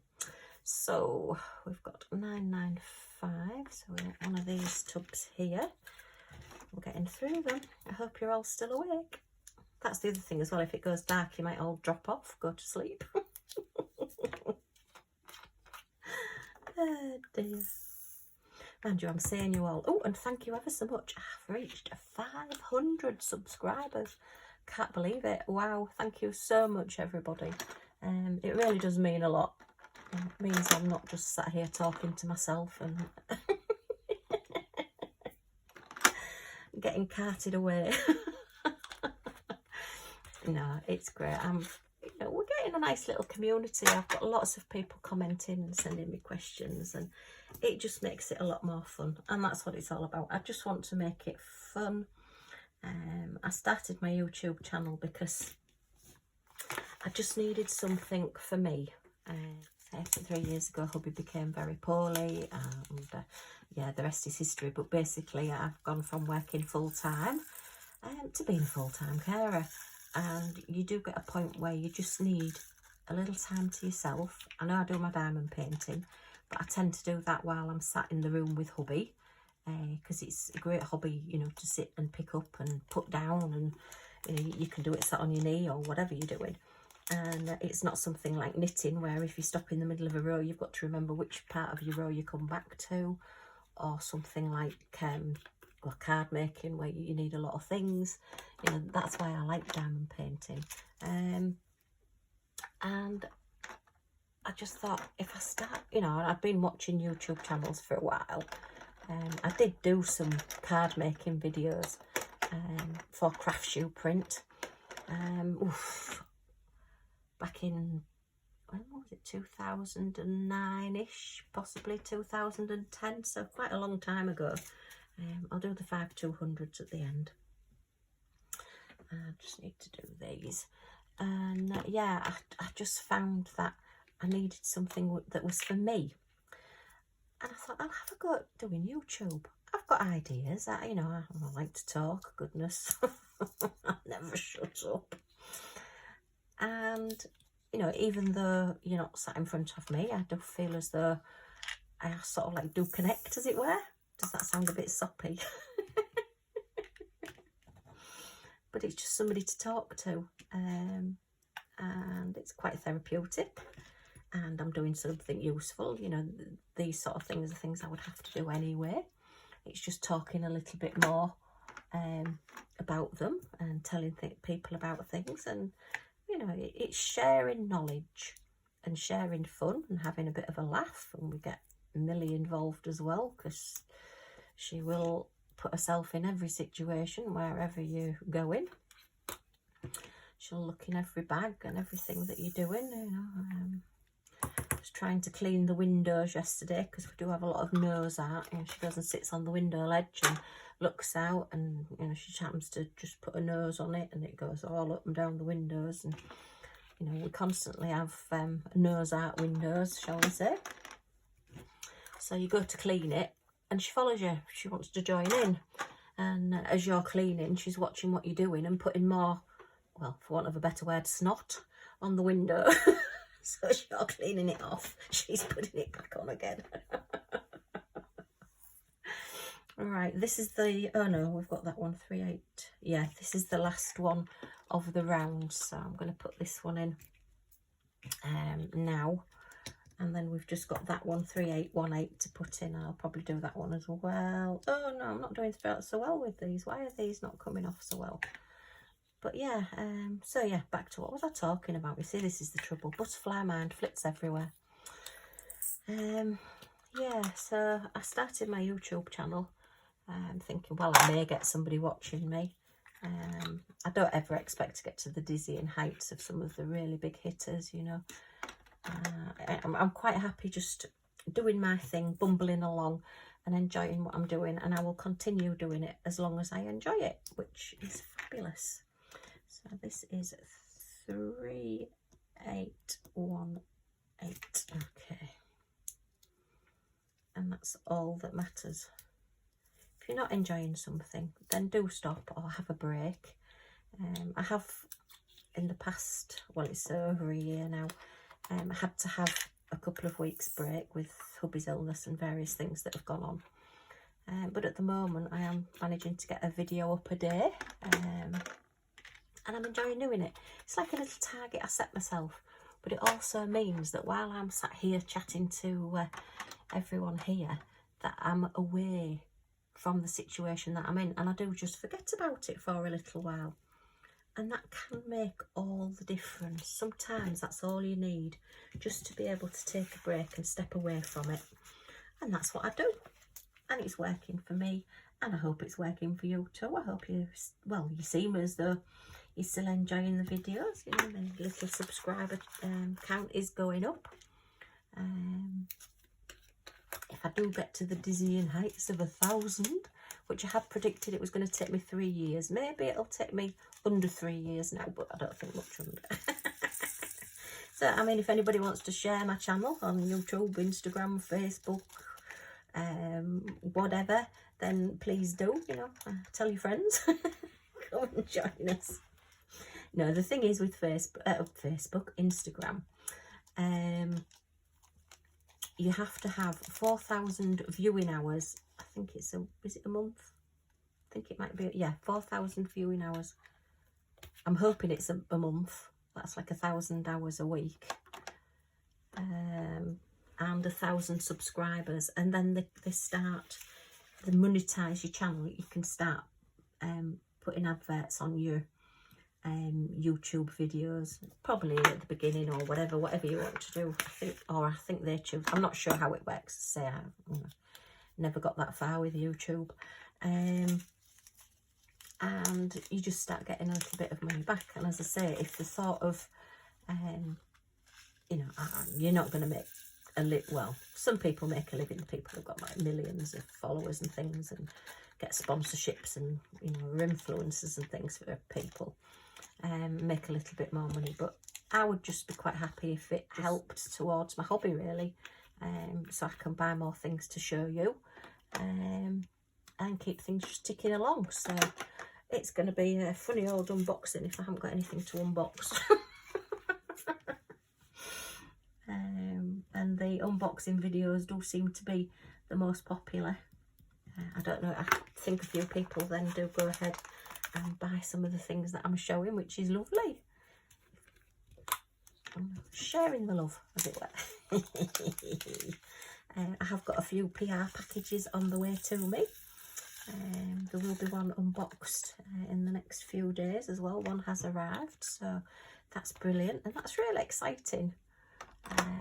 So we've got 995, so we want one of these tubs here. We're getting through them. I hope you're all still awake. That's the other thing as well, if it goes dark you might all drop off, go to sleep. Oh dear. Mind you, I'm saying you all, oh, and thank you ever so much. I've reached 500 subscribers. Can't believe it. Wow, thank you so much, everybody. It really does mean a lot. It means I'm not just sat here talking to myself and getting carted away. No, it's great. We're getting a nice little community. I've got lots of people commenting and sending me questions, and it just makes it a lot more fun, and that's what it's all about. I just want to make it fun. I started my YouTube channel because I just needed something for me. 3 years ago, hubby became very poorly, and yeah, the rest is history. But basically, I've gone from working full-time to being a full-time carer. And you do get a point where you just need a little time to yourself. I know I do my diamond painting, but I tend to do that while I'm sat in the room with hubby, because it's a great hobby, you know, to sit and pick up and put down, and you know, you can do it sat on your knee or whatever you're doing. And it's not something like knitting where if you stop in the middle of a row, you've got to remember which part of your row you come back to, or something like card making where you need a lot of things. You know, that's why I like diamond painting. And I just thought, if I start, you know, I've been watching YouTube channels for a while. I did do some card making videos for craft shoe print. Back in, when was it, 2009-ish, possibly 2010, so quite a long time ago. I'll do the 5/200s at the end. I just need to do these. And yeah, I just found that I needed something that was for me. And I thought, I'll have a go at doing YouTube. I've got ideas. I like to talk, goodness. I never shut up. And, even though you're not sat in front of me, I do feel as though I sort of like do connect, as it were. Does that sound a bit soppy? But it's just somebody to talk to. And it's quite therapeutic. And I'm doing something useful. These sort of things are things I would have to do anyway. It's just talking a little bit more about them and telling people about things. And, it's sharing knowledge and sharing fun and having a bit of a laugh. And we get Millie involved as well, because she will put herself in every situation, wherever you're going. She'll look in every bag and everything that you're doing, Just trying to clean the windows yesterday, because we do have a lot of nose art. She goes and sits on the window ledge and looks out, and she happens to just put a nose on it, and it goes all up and down the windows. And we constantly have nose art windows, shall we say. So you go to clean it, and she follows you. She wants to join in, and as you're cleaning, she's watching what you're doing and putting more, well, for want of a better word, snot on the window. So as you're cleaning it off, she's putting it back on again. Right, this is the, oh no, we've got that one, 3/8. Yeah, this is the last one of the round, so I'm going to put this one in now. And then we've just got that one, 3/8, 1/8 to put in. I'll probably do that one as well. Oh no, I'm not doing so well with these. Why are these not coming off so well? But yeah, so yeah, back to what was I talking about? You see, this is the trouble. Butterfly mind flits everywhere. Yeah, so I started my YouTube channel. Thinking, well, I may get somebody watching me. I don't ever expect to get to the dizzying heights of some of the really big hitters, I'm quite happy just doing my thing, bumbling along and enjoying what I'm doing, and I will continue doing it as long as I enjoy it, which is fabulous. So this is 3/8, 1/8. Okay. And that's all that matters. If you're not enjoying something, then do stop or have a break. I have in the past, well, it's over a year now, I had to have a couple of weeks break with hubby's illness and various things that have gone on. But at the moment, I am managing to get a video up a day, and I'm enjoying doing it. It's like a little target I set myself, but it also means that while I'm sat here chatting to everyone here, that I'm away from the situation that I'm in, and I do just forget about it for a little while. And that can make all the difference. Sometimes that's all you need, just to be able to take a break and step away from it. And that's what I do. And it's working for me, and I hope it's working for you too. I hope you seem as though you're still enjoying the videos. The little subscriber count is going up. If I do get to the dizzying heights of 1,000, which I had predicted it was going to take me 3 years, maybe it'll take me under 3 years now, but I don't think much under. So, I mean, if anybody wants to share my channel on YouTube, Instagram, Facebook, whatever, then please do, tell your friends. Come and join us. No, the thing is with Facebook, Instagram, you have to have 4,000 viewing hours. I think is it a month? I think it might be, yeah, 4,000 viewing hours. I'm hoping it's a month. That's like 1,000 hours a week. And 1,000 subscribers. And then they monetize your channel. You can start putting adverts on your YouTube videos, probably at the beginning or whatever you want to do. I think they choose. I'm not sure how it works. Say I've never got that far with YouTube, and you just start getting a little bit of money back. And as I say, if the thought of you know, you're not going to make well, some people make a living, people who've got like millions of followers and things and get sponsorships and, you know, are influencers and things for people, make a little bit more money. But I would just be quite happy if it helped towards my hobby, really, so I can buy more things to show you, and keep things just ticking along. So it's going to be a funny old unboxing if I haven't got anything to unbox. And the unboxing videos do seem to be the most popular. I don't know, I think a few people then do go ahead and buy some of the things that I'm showing, which is lovely. Sharing the love, as it were. I have got a few PR packages on the way to me. There will be one unboxed in the next few days as well. One has arrived, so that's brilliant, and that's really exciting.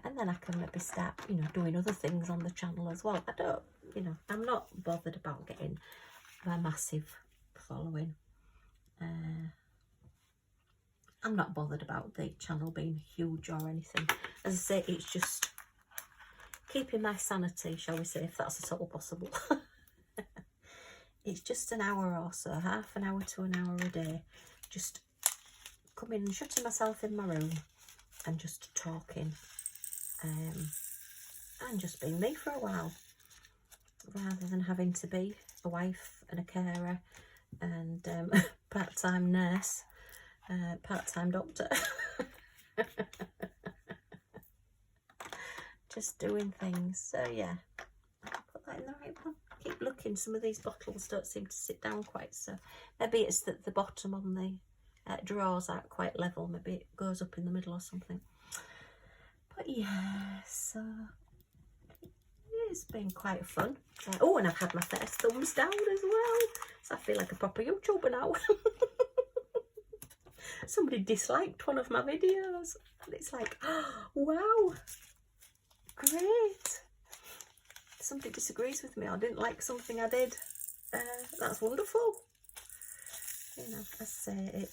And then I can maybe start, you know, doing other things on the channel as well. I don't, you know, I'm not bothered about getting a massive following. I'm not bothered about the channel being huge or anything. As I say, it's just keeping my sanity, shall we say, if that's at all possible. It's just an hour or so, half an hour to an hour a day, just coming and shutting myself in my room and just talking, and just being me for a while, rather than having to be a wife and a carer and part-time nurse, part-time doctor. Just doing things. So yeah, I'll put that in the right one. Keep looking, some of these bottles don't seem to sit down quite, so maybe it's that the bottom on the drawers aren't quite level, maybe it goes up in the middle or something. But yeah, so it's been quite fun. Oh, and I've had my first thumbs down as well, so I feel like a proper YouTuber now. Somebody disliked one of my videos and it's like, oh, wow, great. Somebody disagrees with me or didn't like something I did, that's wonderful. You know, as I say,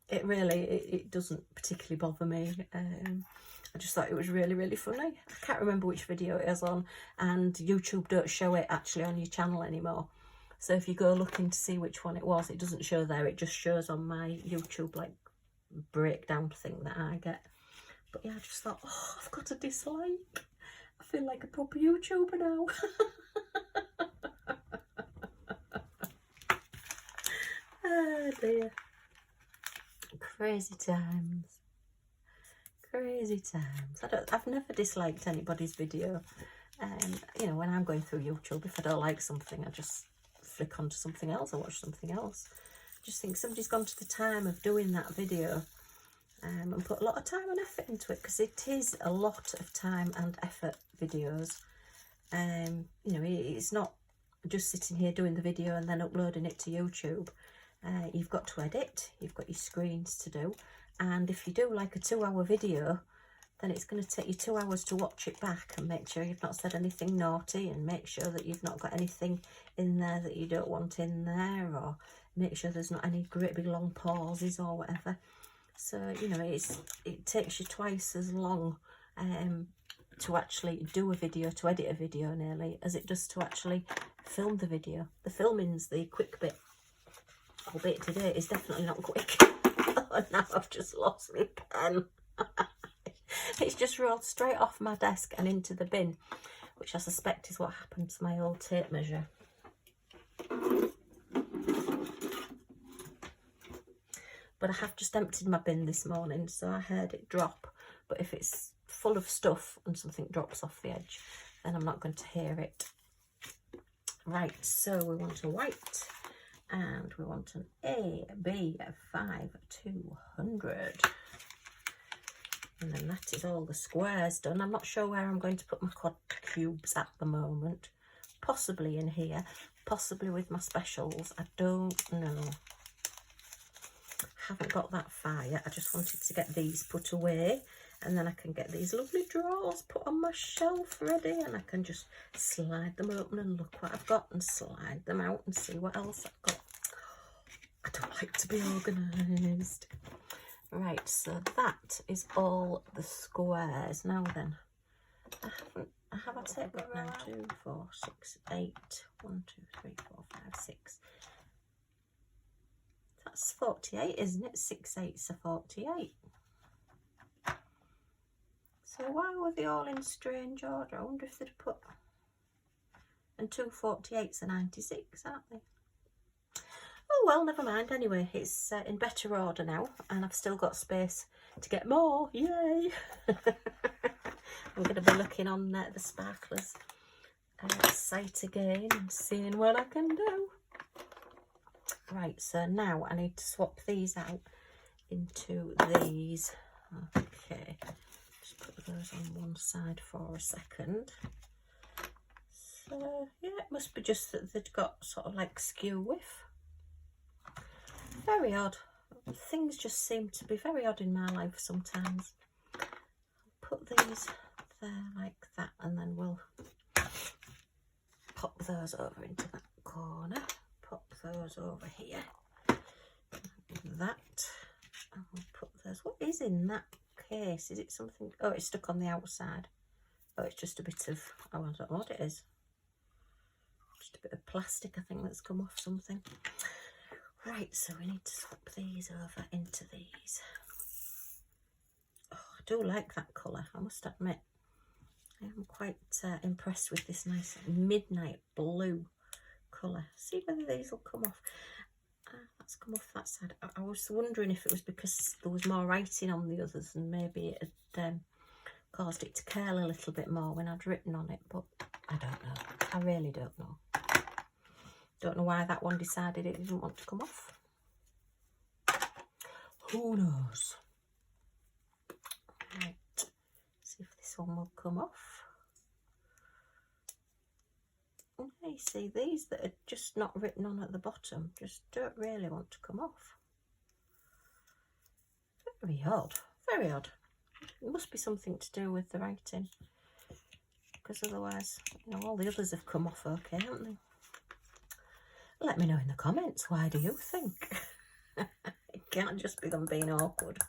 it really doesn't particularly bother me. I just thought it was really, really funny. I can't remember which video it is on, and YouTube don't show it actually on your channel anymore. So if you go looking to see which one it was, it doesn't show there. It just shows on my YouTube like breakdown thing that I get. But yeah, I just thought, oh, I've got a dislike. I feel like a proper YouTuber now. Oh dear. Crazy times. Crazy times. I've never disliked anybody's video. You know, when I'm going through YouTube, if I don't like something, I just flick onto something else or watch something else. I just think somebody's gone to the time of doing that video and put a lot of time and effort into it, because it is a lot of time and effort videos. You know, it's not just sitting here doing the video and then uploading it to YouTube. You've got to edit, you've got your screens to do, and if you do like a 2-hour video, then it's going to take you 2 hours to watch it back and make sure you've not said anything naughty, and make sure that you've not got anything in there that you don't want in there, or make sure there's not any great big long pauses or whatever. So, you know, it takes you twice as long to actually do a video, to edit a video nearly, as it does to actually film the video. The filming's the quick bit, albeit today is definitely not quick. Oh, now I've just lost my pen. It's just rolled straight off my desk and into the bin, which I suspect is what happened to my old tape measure. But I have just emptied my bin this morning, so I heard it drop. But if it's full of stuff and something drops off the edge, then I'm not going to hear it. Right, so we want a white, and we want an AB5200. And then that is all the squares done. I'm not sure where I'm going to put my quad cubes at the moment. Possibly in here, possibly with my specials. I don't know. Haven't got that far yet. I just wanted to get these put away, and then I can get these lovely drawers put on my shelf ready, and I can just slide them open and look what I've got, and slide them out and see what else I've got. I don't like to be organised. Right, so that is all the squares. Now then, have I taken now? 2, 4, 6, 8. 1, 2, 3, 4, 5, 6. That's 48, isn't it? 6 8s are 48. So why were they all in strange order? I wonder if they'd put... And 2 48s are 96, aren't they? Oh well, never mind. Anyway, it's in better order now, and I've still got space to get more. Yay! I'm going to be looking on the Sparklers site again and seeing what I can do. Right, so now I need to swap these out into these. Okay, just put those on one side for a second. So yeah, it must be just that they'd got sort of like skew width. Very odd. Things just seem to be very odd in my life sometimes. I'll put these there like that, and then we'll pop those over into that corner. Pop those over here. Like that. And we'll put those. What is in that case? Is it something? Oh, it's stuck on the outside. Oh, it's just a bit of, oh, I don't know what it is. Just a bit of plastic, I think, that's come off something. Right, so we need to swap these over into these. Oh, I do like that colour, I must admit. I am quite impressed with this nice midnight blue colour. See whether these will come off. That's come off that side. I was wondering if it was because there was more writing on the others and maybe it had caused it to curl a little bit more when I'd written on it, but I don't know. I really don't know. Don't know why that one decided it didn't want to come off. Who knows? Right, see if this one will come off. And you see, these that are just not written on at the bottom just don't really want to come off. Very odd, very odd. It must be something to do with the writing, because otherwise, you know, all the others have come off okay, haven't they? Let me know in the comments, why do you think? It can't just be them being awkward.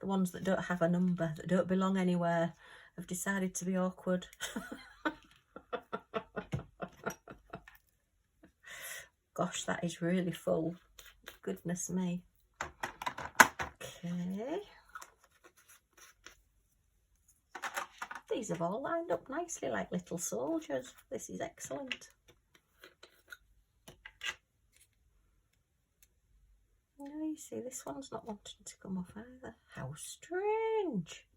The ones that don't have a number, that don't belong anywhere, have decided to be awkward. Gosh, that is really full. Goodness me. Okay. These have all lined up nicely like little soldiers. This is excellent. No, you see, this one's not wanting to come off either. How strange.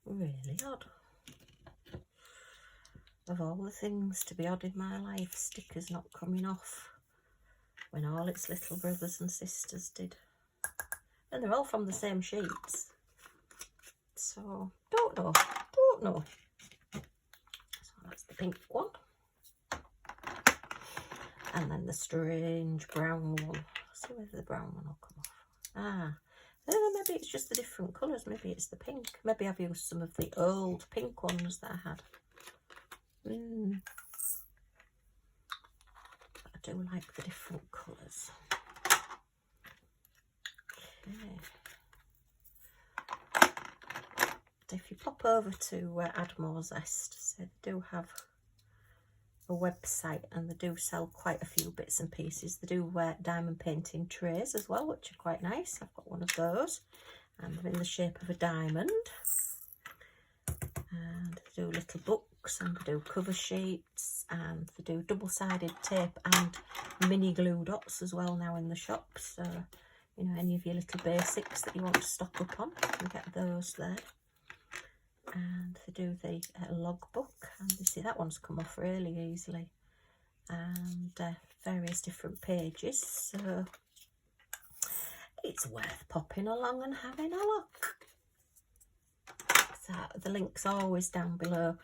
Really odd. Of all the things to be odd in my life, stickers not coming off when all its little brothers and sisters did. And they're all from the same sheets. So, don't know. So that's the pink one. And then the strange brown one. Let's see whether the brown one will come off. Maybe it's just the different colours. Maybe it's the pink. Maybe I've used some of the old pink ones that I had. I do like the different colours. Okay. If you pop over to Add More Zest, so they do have a website and they do sell quite a few bits and pieces. They do diamond painting trays as well, which are quite nice. I've got one of those, and they're in the shape of a diamond. And they do little books, and they do cover sheets, and they do double-sided tape and mini glue dots as well now in the shop. So, you know, any of your little basics that you want to stock up on, you can get those there. And they do the logbook, and you see that one's come off really easily, and various different pages, so it's worth popping along and having a look. So the link's always down below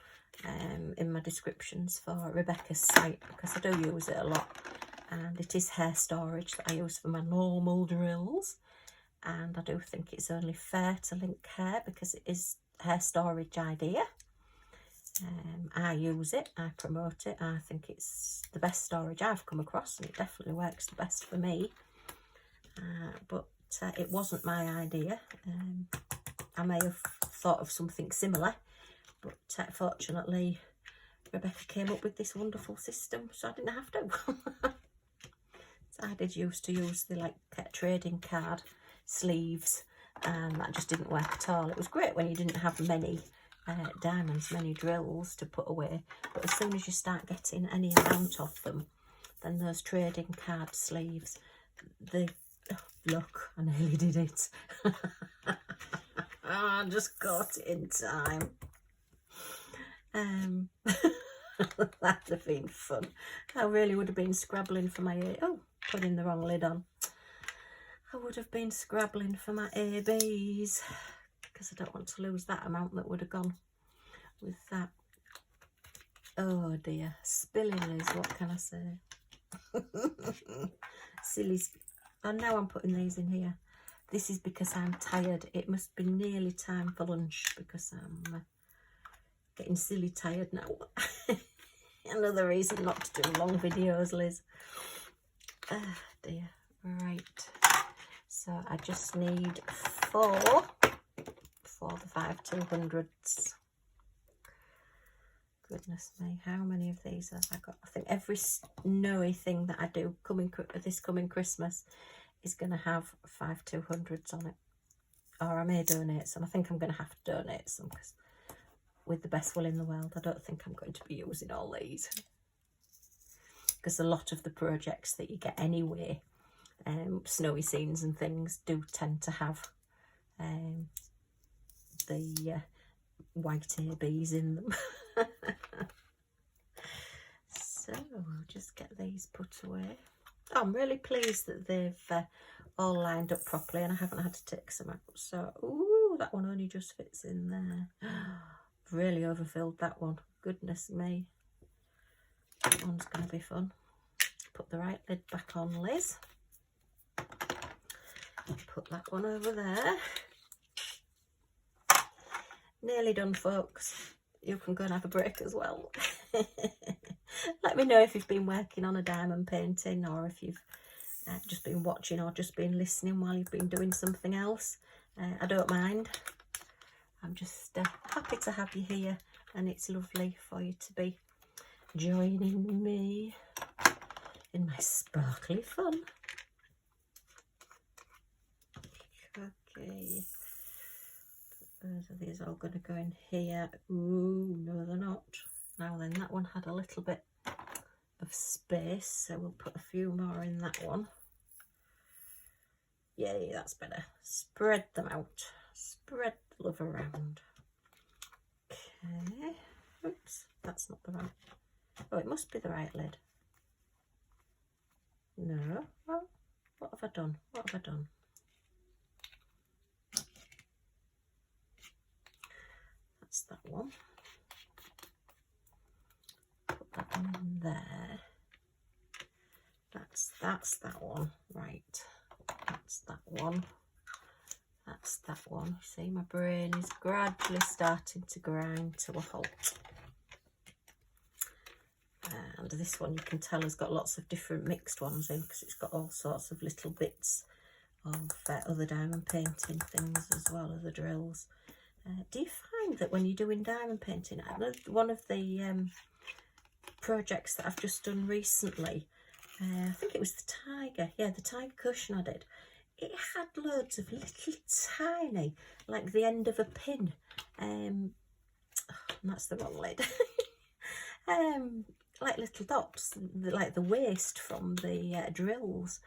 in my descriptions for Rebecca's site, because I do use it a lot, and it is hair storage that I use for my normal drills, and I do think it's only fair to link hair because it is hair storage idea. I use it, I promote it, I think it's the best storage I've come across, and it definitely works the best for me. But it wasn't my idea. I may have thought of something similar, but fortunately Rebecca came up with this wonderful system, so I didn't have to. So I did used to use the trading card sleeves, and that just didn't work at all. It was great when you didn't have many diamonds, many drills to put away, but as soon as you start getting any amount of them, then those trading card sleeves, look, I nearly did it. I just got it in time. That'd have been fun. I really would have been scrabbling for my putting the wrong lid on. I would have been scrabbling for my ABs, because I don't want to lose that amount that would have gone with that. Oh dear, spilling is, what can I say? Silly. And now I'm putting these in here. This is because I'm tired. It must be nearly time for lunch, because I'm getting silly tired now. Another reason not to do long videos, Liz. Ah dear. Right. So I just need 4 for the 5/200s. Goodness me, how many of these have I got? I think every snowy thing that I do this coming Christmas is going to have 5/200s on it. Or I may donate some. I think I'm going to have to donate some, because with the best will in the world, I don't think I'm going to be using all these. Because a lot of the projects that you get anyway, snowy scenes and things, do tend to have the white ABs in them. So we'll just get these put away. Oh, I'm really pleased that they've all lined up properly, and I haven't had to take some out. So, ooh, that one only just fits in there. I've really overfilled that one. Goodness me. That one's going to be fun. Put the right lid back on, Liz. Put that one over there. Nearly done, folks. You can go and have a break as well. Let me know if you've been working on a diamond painting, or if you've just been watching or just been listening while you've been doing something else. I don't mind. I'm just happy to have you here, and it's lovely for you to be joining me in my sparkly fun. Okay. So these are all going to go in here. Ooh, no they're not. Now then, that one had a little bit of space, so we'll put a few more in that one. Yay, that's better. Spread them out. Spread the love around. Okay. Oops, that's not the right. Oh, it must be the right lid. No. Well, what have I done? What have I done? That's that one. Put that one in there. That's that one. Right. That's that one. That's that one. See, my brain is gradually starting to grind to a halt. And this one, you can tell, has got lots of different mixed ones in, because it's got all sorts of little bits of other diamond painting things as well, other drills. Do you find that when you're doing diamond painting, I know one of the projects that I've just done recently, I think it was the tiger, yeah, the tiger cushion I did, it had loads of little tiny, like the end of a pin, and that's the wrong lid, like little dots, like the waste from the drills,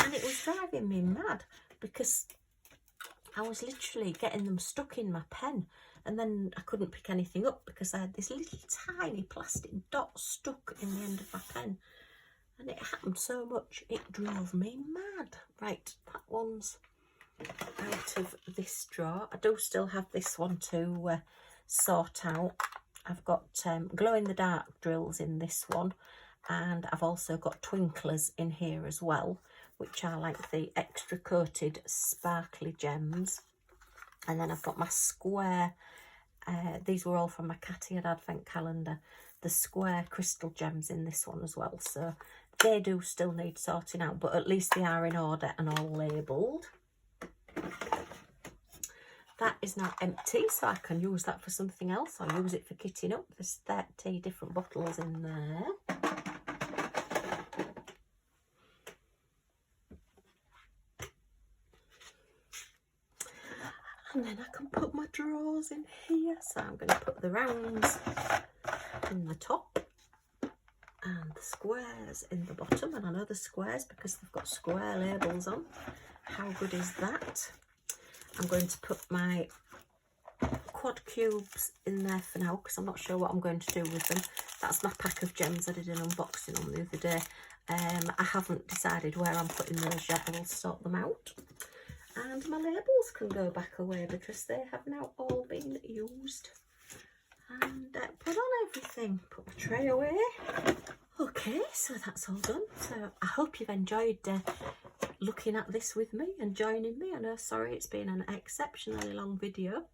and it was driving me mad, because I was literally getting them stuck in my pen, and then I couldn't pick anything up because I had this little tiny plastic dot stuck in the end of my pen, and it happened so much it drove me mad. Right, that one's out of this drawer. I do still have this one to sort out. I've got glow in the dark drills in this one, and I've also got twinklers in here as well, which are like the extra coated sparkly gems. And then I've got my Sqaure These were all from my Catty Advent calendar. The square crystal gems in this one as well. So they do still need sorting out, but at least they are in order and all labelled. That is now empty, so I can use that for something else. I'll use it for kitting up. There's 30 different bottles in there. And then I can put my drawers in here. So I'm going to put the rounds in the top and the squares in the bottom. And I know the squares because they've got square labels on. How good is that? I'm going to put my quad cubes in there for now because I'm not sure what I'm going to do with them. That's my pack of gems I did an unboxing on the other day. I haven't decided where I'm putting those yet. I will sort them out. And my labels can go back away because they have now all been used. And put on everything. Put my tray away. Okay, so that's all done. So I hope you've enjoyed looking at this with me and joining me. I know, sorry, it's been an exceptionally long video.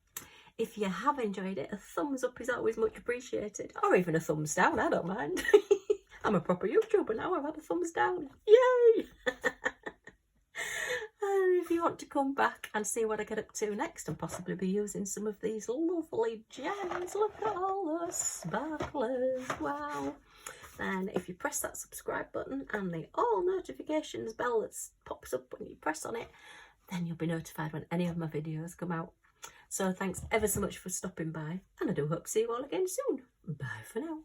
If you have enjoyed it, a thumbs up is always much appreciated. Or even a thumbs down, I don't mind. I'm a proper YouTuber now, I've had a thumbs down. Yay! And if you want to come back and see what I get up to next and possibly be using some of these lovely gems, look at all those sparklers, wow. And if you press that subscribe button and the all notifications bell that pops up when you press on it, then you'll be notified when any of my videos come out. So thanks ever so much for stopping by, and I do hope to see you all again soon. Bye for now.